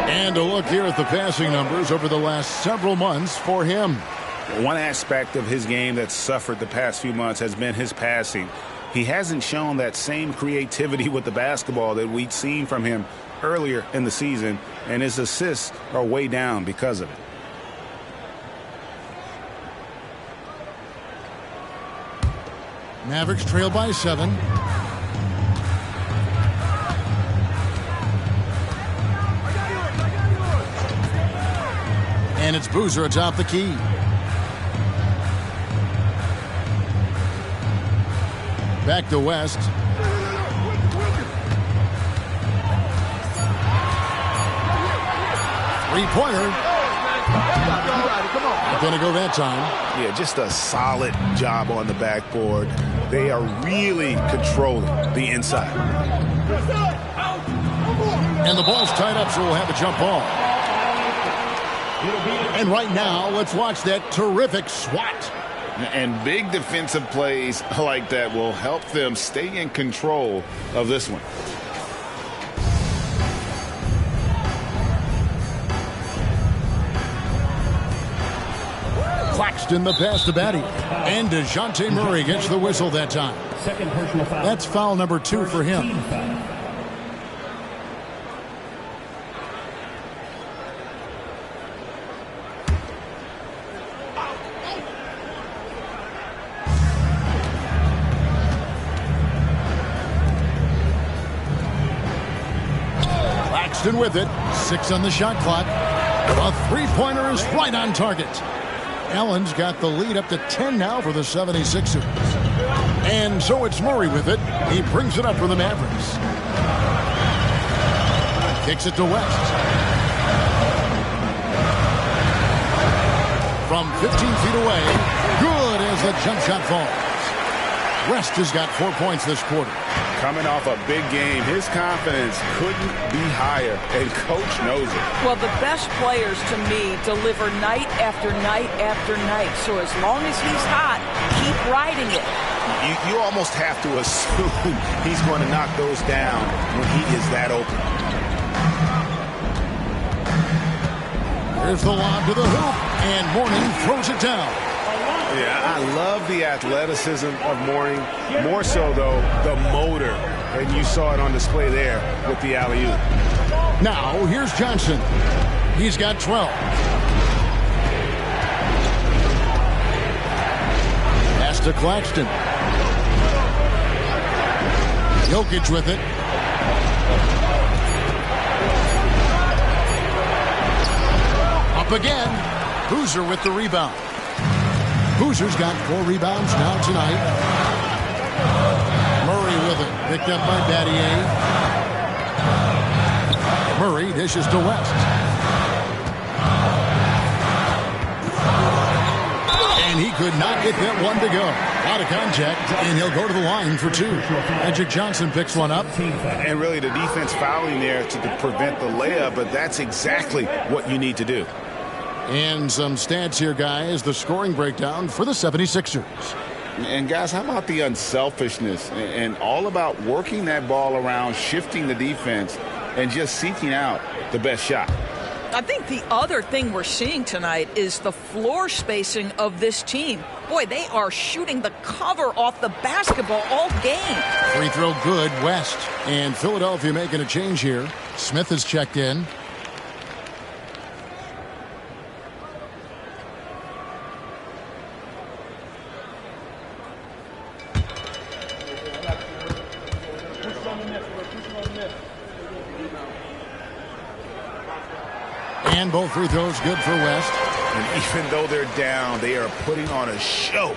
And a look here at the passing numbers over the last several months for him. One aspect of his game that's suffered the past few months has been his passing. He hasn't shown that same creativity with the basketball that we'd seen from him earlier in the season, and his assists are way down because of it. Mavericks trail by 7. And it's Boozer atop the key. Back to West. Three-pointer. Not going to go that time. Yeah, just a solid job on the backboard. They are really controlling the inside. And the ball's tied up, so we'll have a jump ball. And right now, let's watch that terrific swat. And big defensive plays like that will help them stay in control of this one. Claxton the pass to Batty. And DeJounte Murray gets the whistle that time. Second personal foul. That's foul number 2 for him. Claxton with it. 6 on the shot clock. A three-pointer is right on target. Allen's got the lead up to 10 now for the 76ers. And so it's Murray with it. He brings it up for the Mavericks. Kicks it to West. From 15 feet away. Good as the jump shot falls. West has got 4 points this quarter. Coming off a big game, his confidence couldn't be higher, and Coach knows it. Well, the best players, to me, deliver night after night after night. So as long as he's hot, keep riding it. You almost have to assume he's going to knock those down when he is that open. Here's the lob to the hoop, and Mourning throws it down. Yeah, I love the athleticism of Mourning. More so, though, the motor. And you saw it on display there with the alley-oop. Now, here's Johnson. He's got 12. Pass to Claxton. Jokic with it. Up again. Boozer with the rebound. Boozer's got 4 rebounds now tonight. Murray with it. Picked up by Battier. Murray dishes to West. And he could not get that one to go. Out of contact, and he'll go to the line for 2. Magic Johnson picks one up. And really the defense fouling there to prevent the layup, but that's exactly what you need to do. And some stats here, guys. The scoring breakdown for the 76ers. And, guys, how about the unselfishness and all about working that ball around, shifting the defense, and just seeking out the best shot? I think the other thing we're seeing tonight is the floor spacing of this team. Boy, they are shooting the cover off the basketball all game. Free throw good, West. And Philadelphia making a change here. Smith is checked in. And both free throws good for West. And even though they're down, they are putting on a show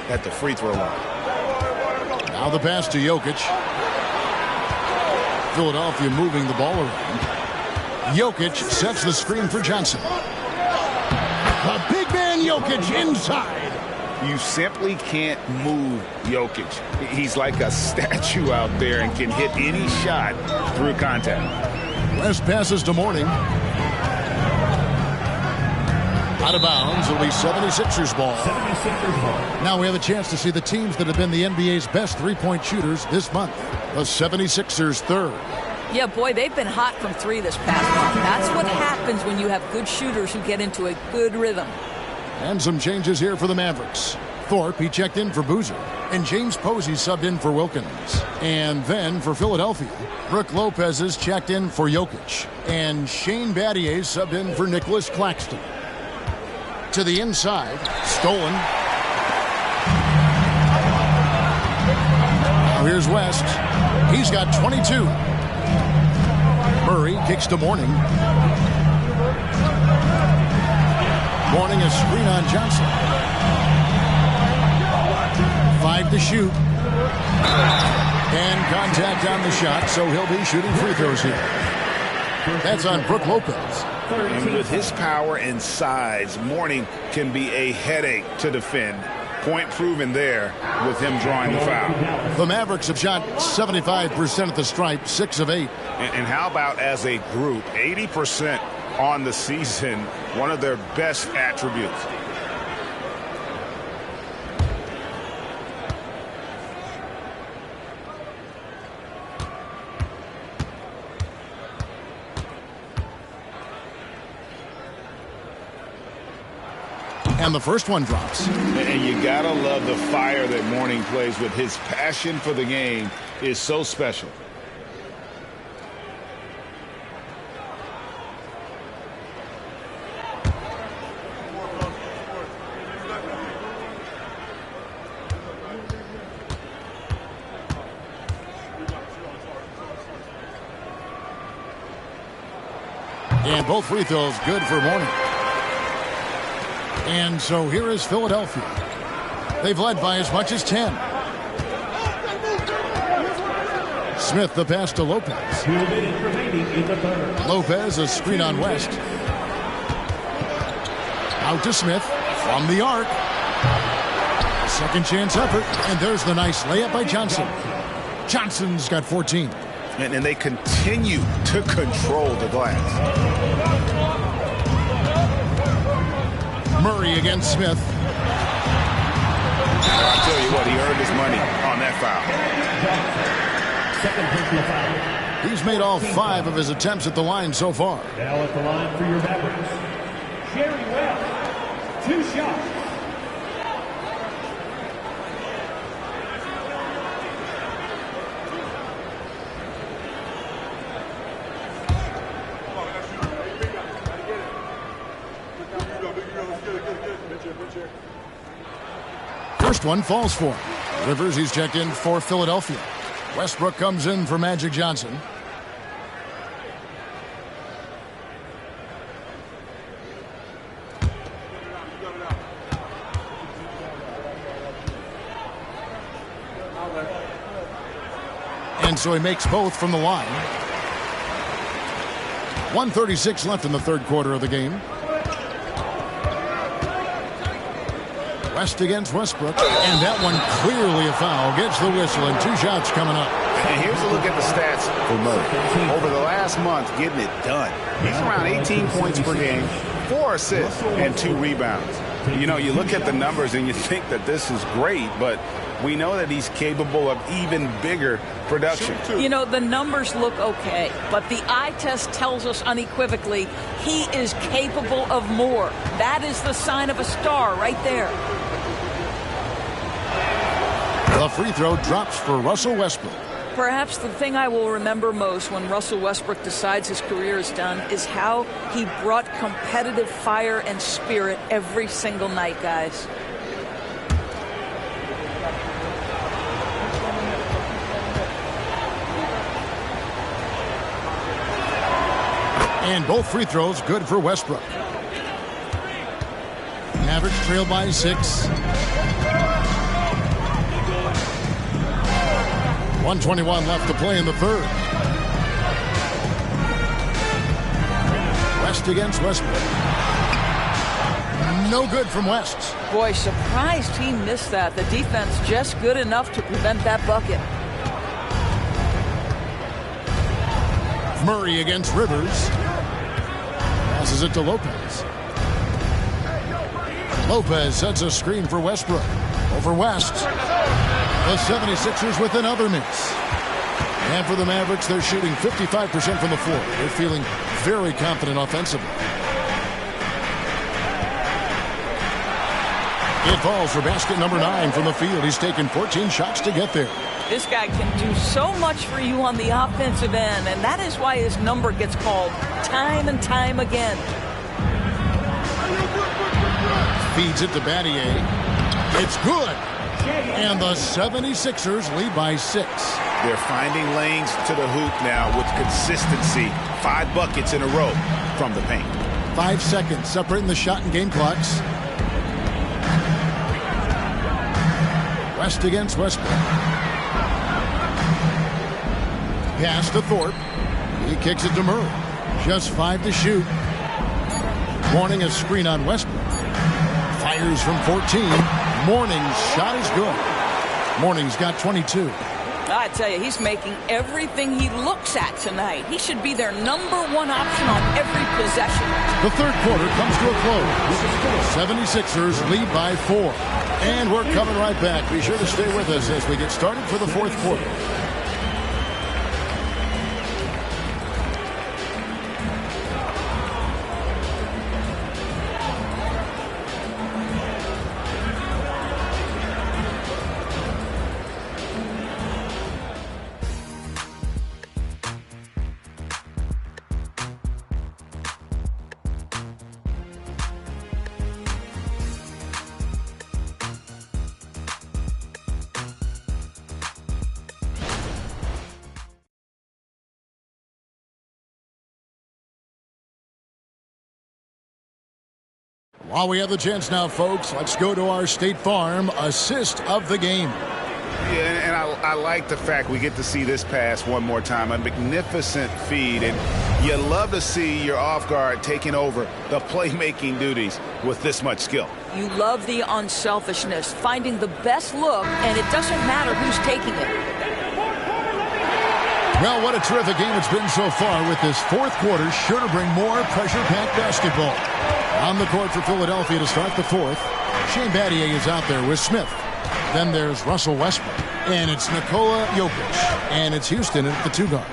at the free throw line. Now the pass to Jokic. Philadelphia moving the ball around. Jokic sets the screen for Johnson. A big man Jokic inside. You simply can't move Jokic. He's like a statue out there and can hit any shot through contact. West passes to Mourning. Out of bounds, it'll be 76ers ball. Now we have a chance to see the teams that have been the NBA's best three-point shooters this month. The 76ers third. Yeah, boy, they've been hot from 3 this past month. That's what happens when you have good shooters who get into a good rhythm. And some changes here for the Mavericks. Thorpe, he checked in for Boozer. And James Posey subbed in for Wilkins. And then for Philadelphia, Brook Lopez is checked in for Jokic. And Shane Battier subbed in for Nicholas Claxton. To the inside, stolen. Now here's West. He's got 22. Murray kicks to Mourning. Mourning a screen on Johnson. 5 to shoot. And contact on the shot, so he'll be shooting free throws here. That's on Brook Lopez. And with his power and size, Mourning can be a headache to defend. Point proven there with him drawing the foul. The Mavericks have shot 75% at the stripe, 6 of 8. And how about as a group, 80% on the season, one of their best attributes. And the first one drops. And you gotta love the fire that Mourning plays with. His passion for the game is so special. And both free throws good for Mourning. And so here is Philadelphia. They've led by as much as 10. Smith the pass to Lopez. 2 minutes remaining in the third. Lopez a screen on West. Out to Smith from the arc. A second chance effort. And there's the nice layup by Johnson. Johnson's got 14. And they continue to control the glass. Murray against Smith. I'll tell you what, he earned his money on that foul. Second personal foul. He's made all 5 of his attempts at the line so far. Now at the line for your Mavericks, Jerry West. 2 shots. First one falls for him. Rivers, he's checked in for Philadelphia. Westbrook comes in for Magic Johnson. And so he makes both from the line. 1:36 left in the third quarter of the game. West against Westbrook, and that one clearly a foul. Gets the whistle, and 2 shots coming up. And here's a look at the stats for Murray. Over the last month, getting it done. He's around 18 points per game, 4 assists, and 2 rebounds. You know, you look at the numbers and you think that this is great, but we know that he's capable of even bigger production. You know, the numbers look okay, but the eye test tells us unequivocally he is capable of more. That is the sign of a star right there. The free throw drops for Russell Westbrook. Perhaps the thing I will remember most when Russell Westbrook decides his career is done is how he brought competitive fire and spirit every single night, guys. And both free throws good for Westbrook. Mavericks trail by 6. 1:21 left to play in the third. West against Westbrook. No good from West. Boy, surprised he missed that. The defense just good enough to prevent that bucket. Murray against Rivers. Passes it to Lopez. Lopez sets a screen for Westbrook. Over West. The 76ers with another miss. And for the Mavericks, they're shooting 55% from the floor. They're feeling very confident offensively. It falls for basket number 9 from the field. He's taken 14 shots to get there. This guy can do so much for you on the offensive end, and that is why his number gets called time and time again. Feeds it to Battier. It's good. And the 76ers lead by 6. They're finding lanes to the hoop now with consistency. 5 buckets in a row from the paint. 5 seconds separating the shot and game clocks. West against Westbrook. Pass to Thorpe. He kicks it to Murray. Just 5 to shoot. Mourning a screen on Westbrook. Fires from 14. Mourning's shot is good. Mourning's got 22. I tell you, he's making everything he looks at tonight. He should be their number 1 option on every possession. The third quarter comes to a close. 76ers lead by 4. And we're coming right back. Be sure to stay with us as we get started for the fourth quarter. While we have the chance now, folks, let's go to our State Farm assist of the game. Yeah, and I like the fact we get to see this pass one more time. A magnificent feed, and you love to see your off guard taking over the playmaking duties with this much skill. You love the unselfishness, finding the best look, and it doesn't matter who's taking it. Well, what a terrific game it's been so far with this fourth quarter. Sure to bring more pressure-packed basketball. On the court for Philadelphia to start the fourth. Shane Battier is out there with Smith. Then there's Russell Westbrook. And it's Nikola Jokic. And it's Houston at the 2 guard.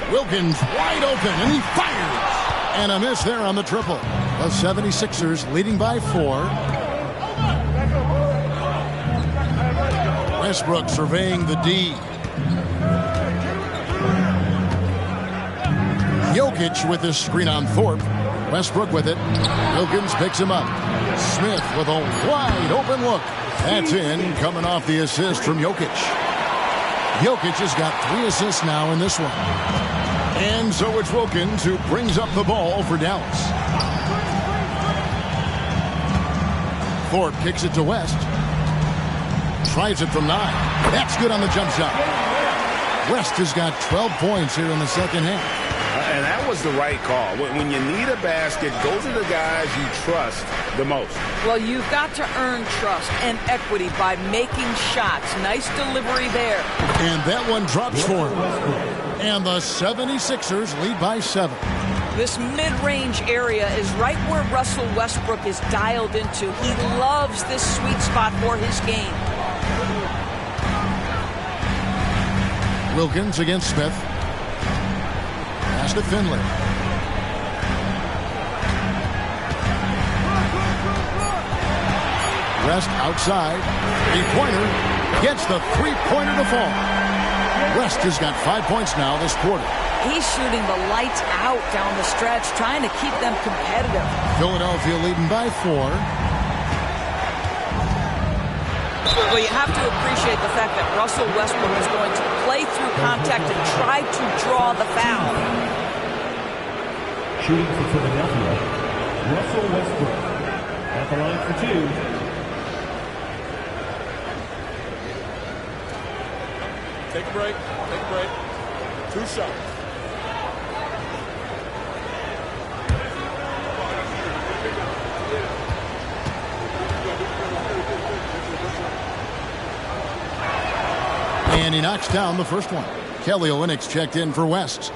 Wilkins wide open, and he fires. And a miss there on the triple. The 76ers leading by 4. Westbrook surveying the D. Jokic with this screen on Thorpe. Westbrook with it. Wilkins picks him up. Smith with a wide open look. That's in, coming off the assist from Jokic. Jokic has got 3 assists now in this one. And so it's Wilkins who brings up the ball for Dallas. Thorpe kicks it to West. Tries it from 9. That's good on the jump shot. West has got 12 points here in the second half. And that was the right call. When you need a basket, those are the guys you trust the most. Well, you've got to earn trust and equity by making shots. Nice delivery there. And that one drops for him. And the 76ers lead by 7. This mid-range area is right where Russell Westbrook is dialed into. He loves this sweet spot for his game. Wilkins against Smith. Pass to Finley. West outside. Three-pointer. Gets the three-pointer to fall. West has got 5 points now this quarter. He's shooting the lights out down the stretch, trying to keep them competitive. Philadelphia leading by 4. Well, you have to appreciate the fact that Russell Westbrook is going to play through contact and try to draw the foul. Shooting for Philadelphia, Russell Westbrook. At the line for 2. Take a break. Take a break. 2 shots. And he knocks down the first one. Kelly Olynyk checked in for West.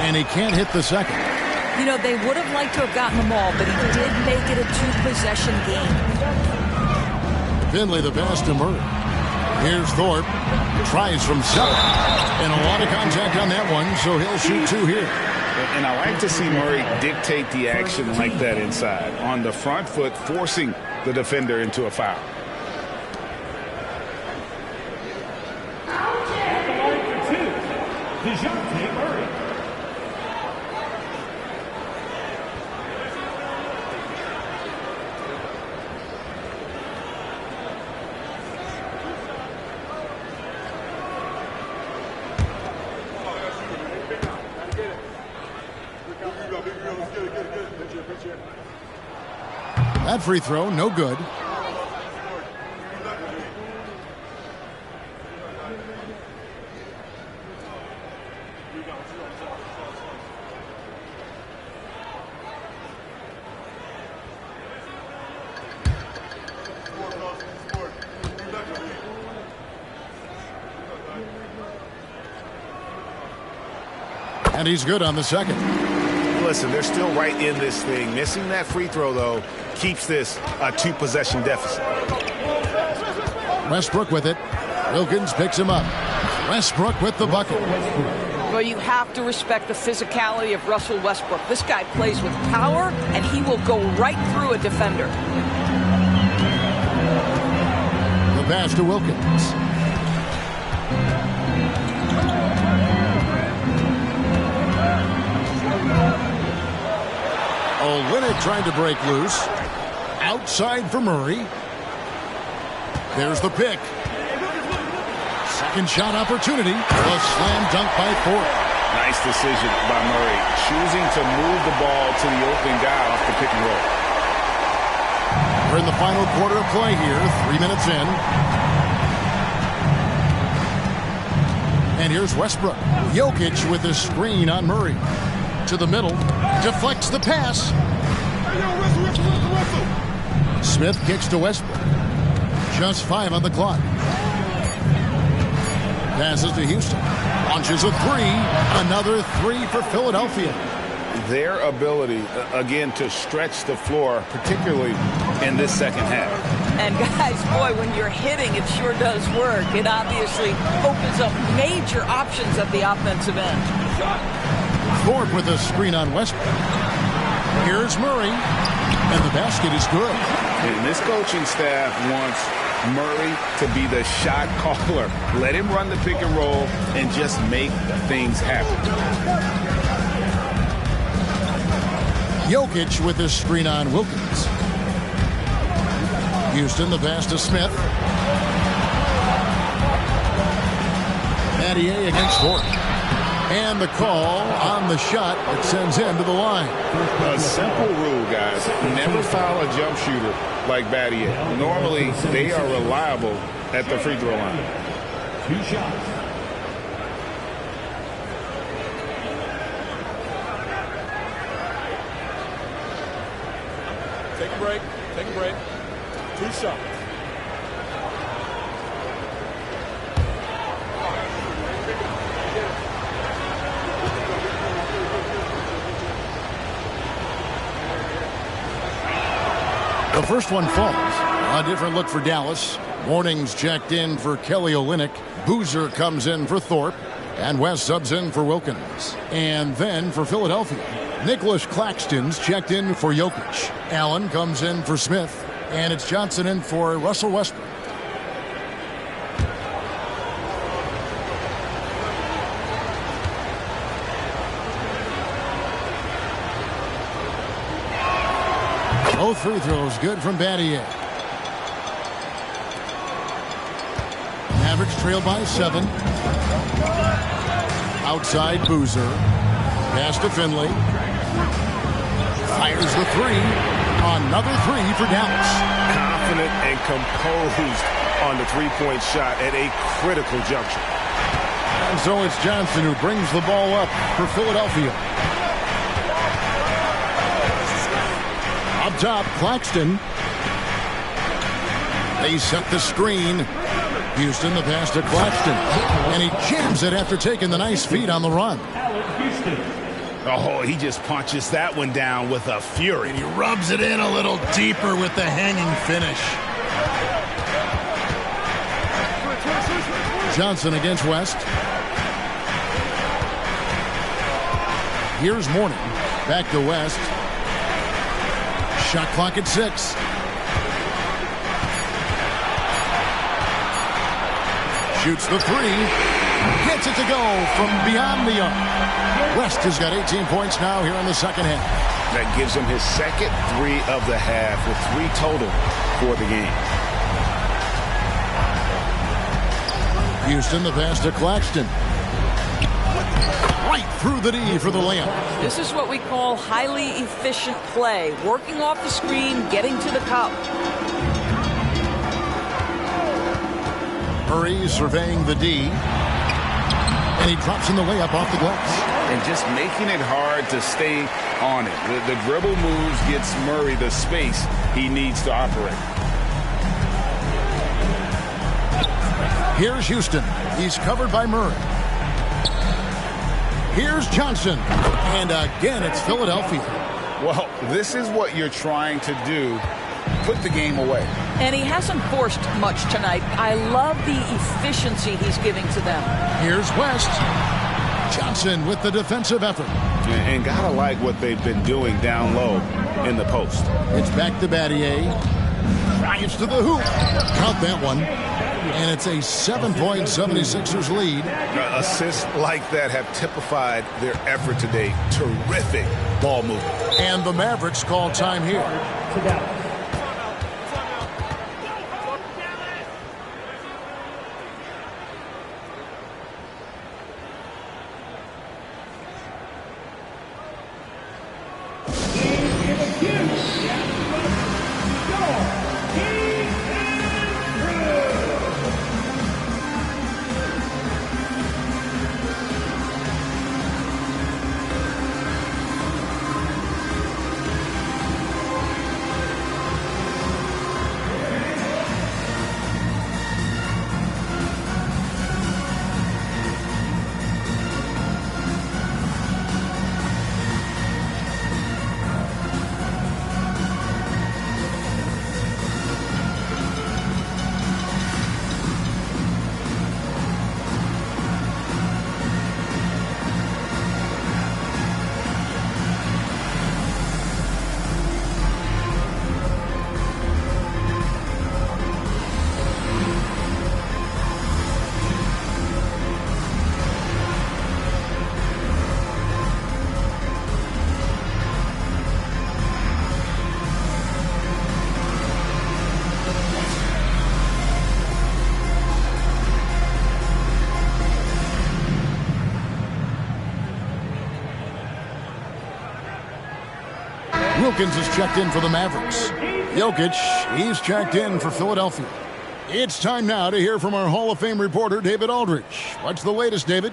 And he can't hit the second. You know, they would have liked to have gotten them all, but he did make it a 2-possession game. Finley the pass to Murray. Here's Thorpe. Tries from 7. And a lot of contact on that one, so he'll shoot 2 here. And I like to see Murray dictate the action like that inside. On the front foot, forcing the defender into a foul. At the line for 2, DeJounte Murray. That free throw, no good. And he's good on the second. Listen, they're still right in this thing. Missing that free throw, though, keeps this a 2-possession deficit. Westbrook with it. Wilkins picks him up. Westbrook with the bucket. Well, you have to respect the physicality of Russell Westbrook. This guy plays with power, and he will go right through a defender. The pass to Wilkins. Olynyk trying to break loose. Outside for Murray. There's the pick. Second shot opportunity. A slam dunk by Thorpe. Nice decision by Murray. Choosing to move the ball to the open guy off the pick and roll. We're in the final quarter of play here. 3 minutes in. And here's Westbrook. Jokic with a screen on Murray. To the middle. Deflects the pass. Smith kicks to Westbrook. Just 5 on the clock. Passes to Houston. Launches a 3. Another 3 for Philadelphia. Their ability, again, to stretch the floor, particularly in this second half. And guys, boy, when you're hitting, it sure does work. It obviously opens up major options at the offensive end. Thorpe with a screen on Westbrook. Here's Murray. And the basket is good. And this coaching staff wants Murray to be the shot caller. Let him run the pick and roll and just make things happen. Jokic with his screen on Wilkins. Houston, the pass to Smith. Mathieu against Thorpe. And the call on the shot that sends him to the line. A simple rule, guys. Never foul a jump shooter like Battier. Normally, they are reliable at the free throw line. 2 shots. Take a break. Take a break. 2 shots. The first one falls. A different look for Dallas. Warnings checked in for Kelly Olynyk. Boozer comes in for Thorpe. And West subs in for Wilkins. And then for Philadelphia, Nicholas Claxton's checked in for Jokic. Allen comes in for Smith. And it's Johnson in for Russell Westbrook. Both free throws good from Battier. Mavericks trail by 7. Outside Boozer. Pass to Finley. Fires the 3. Another 3 for Dallas. Confident and composed on the three-point shot at a critical juncture. And so it's Johnson who brings the ball up for Philadelphia. Up top, Claxton. They set the screen. Houston the pass to Claxton. And he jams it after taking the nice feed on the run. Oh, he just punches that one down with a fury. And he rubs it in a little deeper with the hanging finish. Johnson against West. Here's Mourning. Back to West. Shot clock at 6. Shoots the 3. Gets it to go from beyond the arc. West has got 18 points now here in the second half. That gives him his second 3 of the half with 3 total for the game. Houston the pass to Claxton. Right through the D for the layup. This is what we call highly efficient play. Working off the screen, getting to the cup. Murray surveying the D. And he drops in the layup off the glass. And just making it hard to stay on it. The dribble moves gets Murray the space he needs to operate. Here's Houston. He's covered by Murray. Here's Johnson. And again, it's Philadelphia. Well, this is what you're trying to do. Put the game away. And he hasn't forced much tonight. I love the efficiency he's giving to them. Here's West. Johnson with the defensive effort. And gotta like what they've been doing down low in the post. It's back to Battier. Drives to the hoop. Count that one. And it's a 7-point 76ers lead. Assists like that have typified their effort today. Terrific ball movement. And the Mavericks call time here. Wilkins is checked in for the Mavericks. Jokic, he's checked in for Philadelphia. It's time now to hear from our Hall of Fame reporter, David Aldridge. What's the latest, David?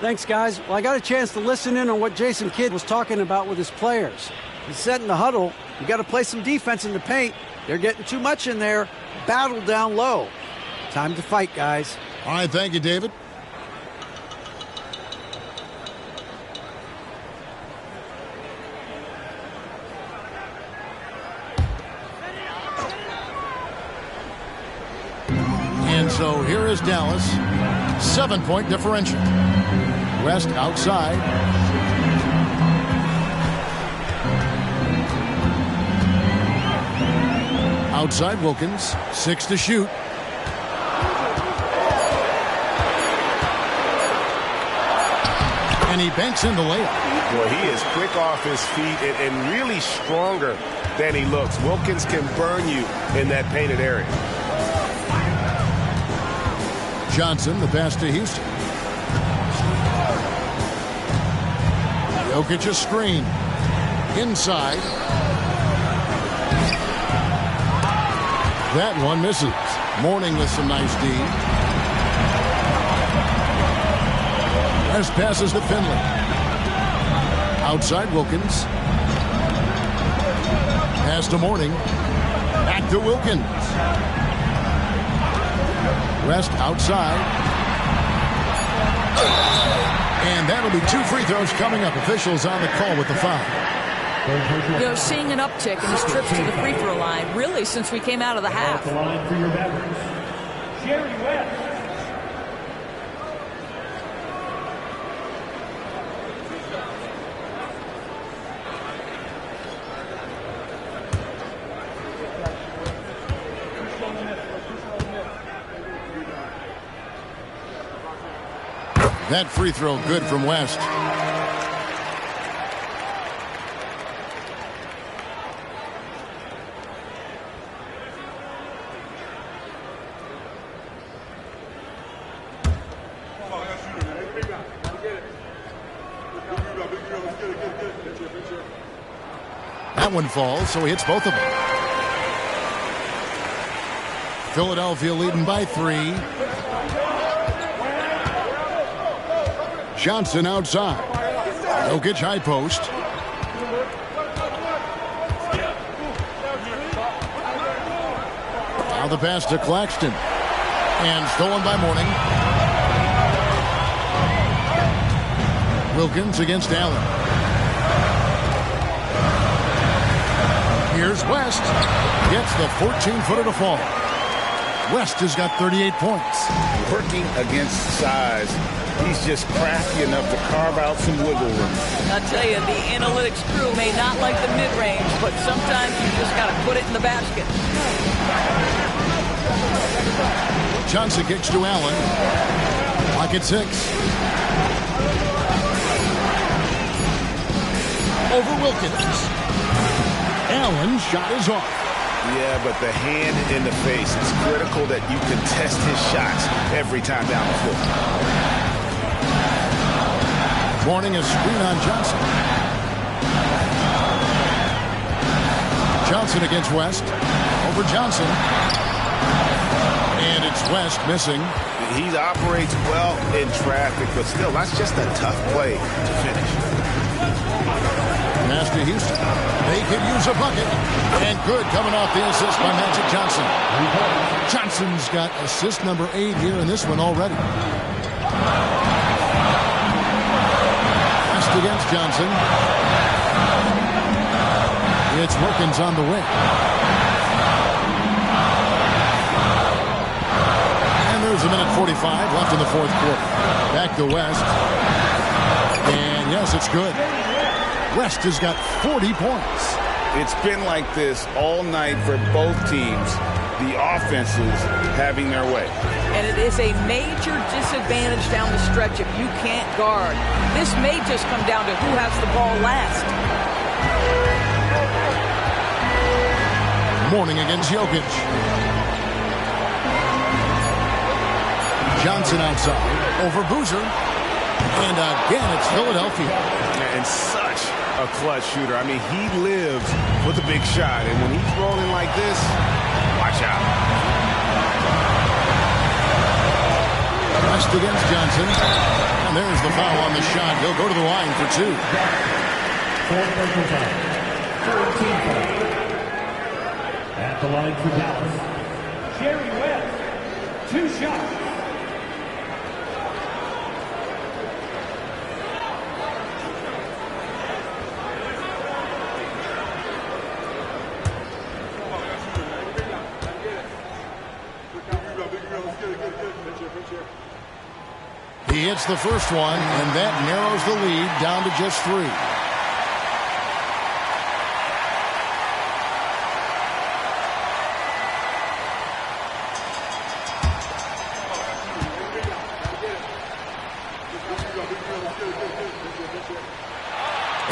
Thanks, guys. Well, I got a chance to listen in on what Jason Kidd was talking about with his players. He said in the huddle, you got to play some defense in the paint. They're getting too much in there. Battle down low. Time to fight, guys. All right, thank you, David. And so here is Dallas. 7-point differential. West outside. Outside Wilkins. 6 to shoot. And he banks in the layup. Boy, he is quick off his feet and really stronger than he looks. Wilkins can burn you in that painted area. Johnson, the pass to Houston. Jokic a screen. Inside. That one misses. Mourning with some nice D. As passes to Finley. Outside Wilkins. Pass to Mourning. Back to Wilkins. West outside. And that'll be 2 free throws coming up. Officials on the call with the foul. You know, seeing an uptick in his trips to the free throw line, really, since we came out of the half. The line for your Mavericks, Jerry West. That free throw good from West. That one falls, so he hits both of them. Philadelphia leading by 3. Johnson outside. Jokic high post. Now the pass to Claxton. And stolen by Mourning. Wilkins against Allen. Here's West. Gets the 14-footer to fall. West has got 38 points. Working against size. He's just crafty enough to carve out some wiggle room. I'll tell you, the analytics crew may not like the mid-range, but sometimes you just got to put it in the basket. Johnson kicks to Allen. Clock at 6. Over Wilkins. Allen's shot is off. Yeah, but the hand in the face. It's critical that you contest his shots every time down the floor. Mourning a screen on Johnson. Johnson against West. Over Johnson. And it's West missing. He operates well in traffic, but still, that's just a tough play to finish. Pass to Houston. They could use a bucket. And good coming off the assist by Magic Johnson. Johnson's got assist number 8 here in this one already. Against Johnson. It's Wilkins on the wing. And there's a minute 45 left in the 4th quarter. Back to West. And yes, it's good. West has got 40 points. It's been like this all night for both teams. The offenses having their way. And it is a major disadvantage down the stretch if you can't guard. This may just come down to who has the ball last. Mourning against Jokic. Johnson outside. Over Boozer. And again, it's Philadelphia. And such a clutch shooter. I mean, he lives with a big shot. And when he's rolling like this, watch out. West against Johnson. And there's the foul on the shot. He'll go to the line for two. At the line for Dallas, Jerry West, 2 shots. He hits the first one, and that narrows the lead down to just 3.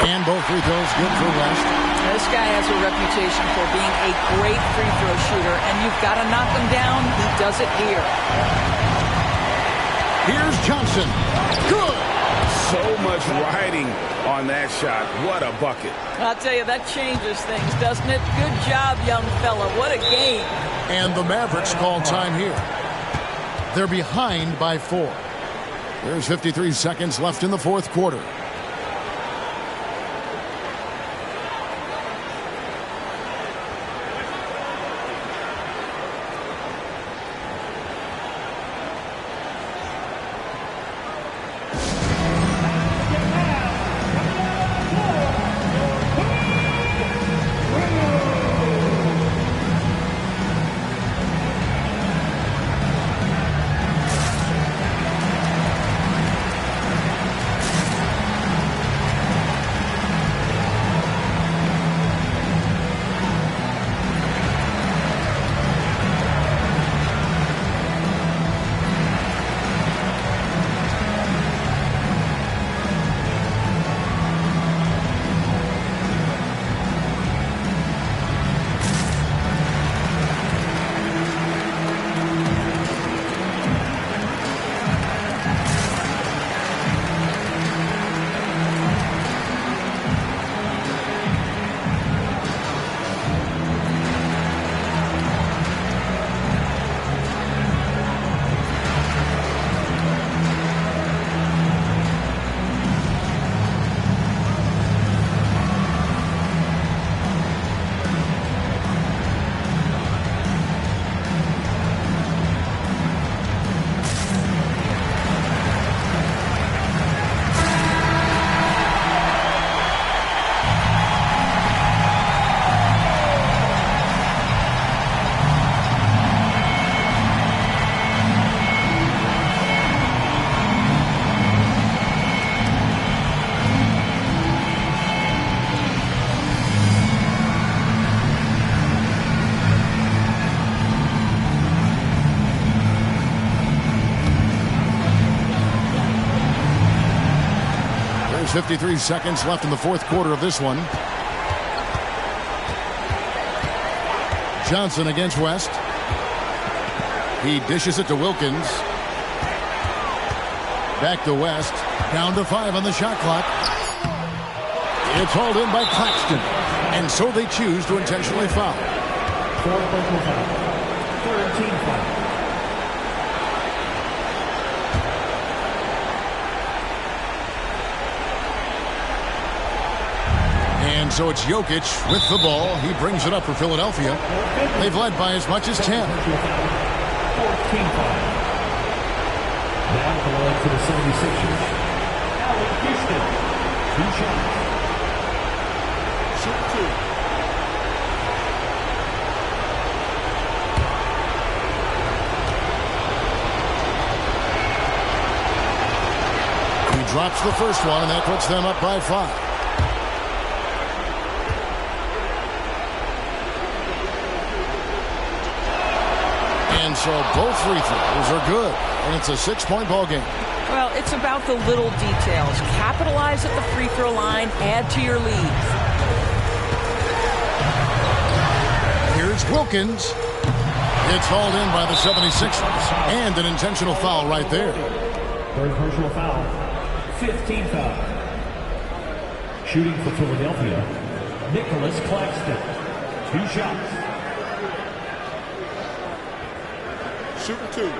And both free throws good for West. This guy has a reputation for being a great free throw shooter, and you've got to knock him down. He does it here. Here's Johnson. Good. So much riding on that shot. What a bucket. I'll tell you, that changes things, doesn't it? Good job, young fella. What a game. And the Mavericks call time here. They're behind by 4. There's 53 seconds left in the fourth quarter. There's 53 seconds left in the fourth quarter of this one. Johnson against West. He dishes it to Wilkins. Back to West. Down to 5 on the shot clock. It's hauled in by Claxton. And so they choose to intentionally foul. 4 personal foul. 3rd team foul. And so it's Jokic with the ball. He brings it up for Philadelphia. They've led by as much as 10. 4th team foul. Now the line for the 76ers. Alec Houston. 2 shots. Shoot 2. He drops the first one, and that puts them up by 5. And so both free throws are good, and it's a 6-point ball game. Well, it's about the little details. Capitalize at the free throw line, add to your lead. Here's Wilkins. It's hauled in by the 76ers, and an intentional foul right there. 3rd personal foul. 15-5. Shooting for Philadelphia, Nicholas Claxton. 2 shots. Shooting 2.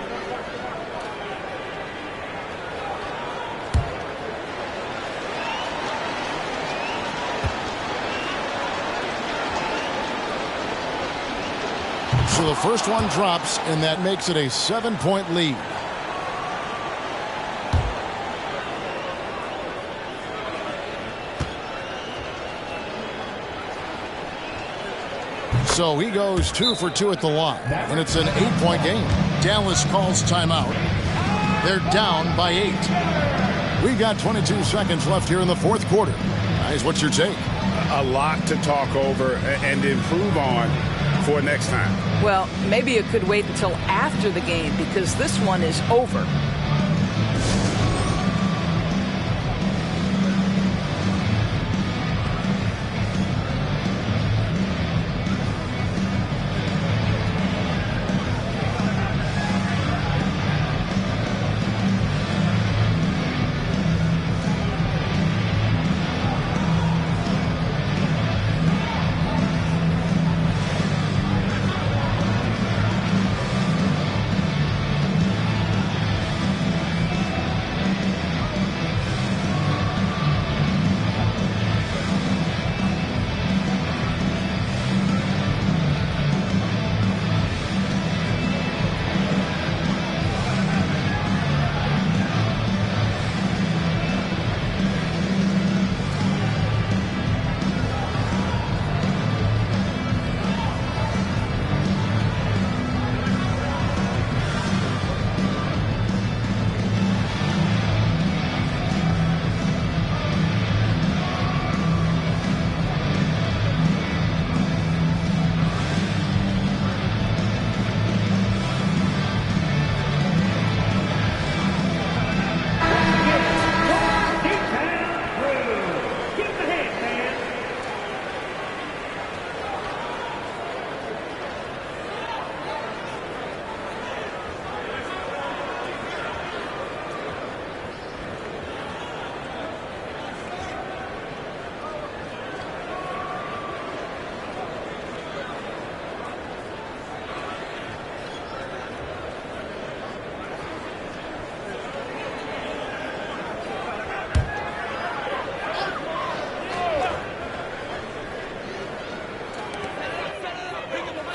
So the first one drops, and that makes it a 7-point lead. So he goes 2 for 2 at the line, and it's an 8-point game. Dallas calls timeout. They're down by 8. We got 22 seconds left here in the fourth quarter. Guys, what's your take? A lot to talk over and improve on for next time. Well, maybe it could wait until after the game because this one is over.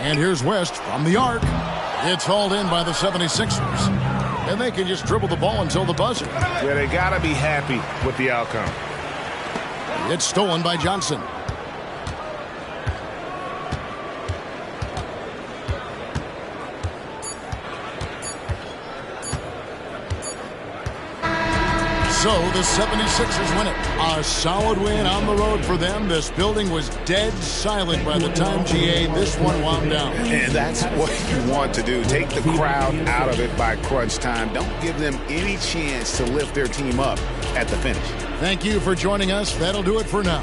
And here's West from the arc. It's hauled in by the 76ers. And they can just dribble the ball until the buzzer. Yeah, they got to be happy with the outcome. It's stolen by Johnson. So the 76ers win it. A solid win on the road for them. This building was dead silent by the time, GA, this one wound down. And that's what you want to do. Take the crowd out of it by crunch time. Don't give them any chance to lift their team up at the finish. Thank you for joining us. That'll do it for now.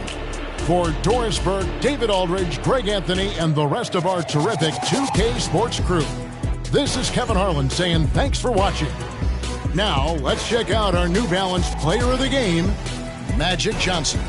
For Doris Burke, David Aldridge, Greg Anthony, and the rest of our terrific 2K Sports crew, this is Kevin Harlan saying thanks for watching. Now, let's check out our New Balance player of the game, Magic Johnson.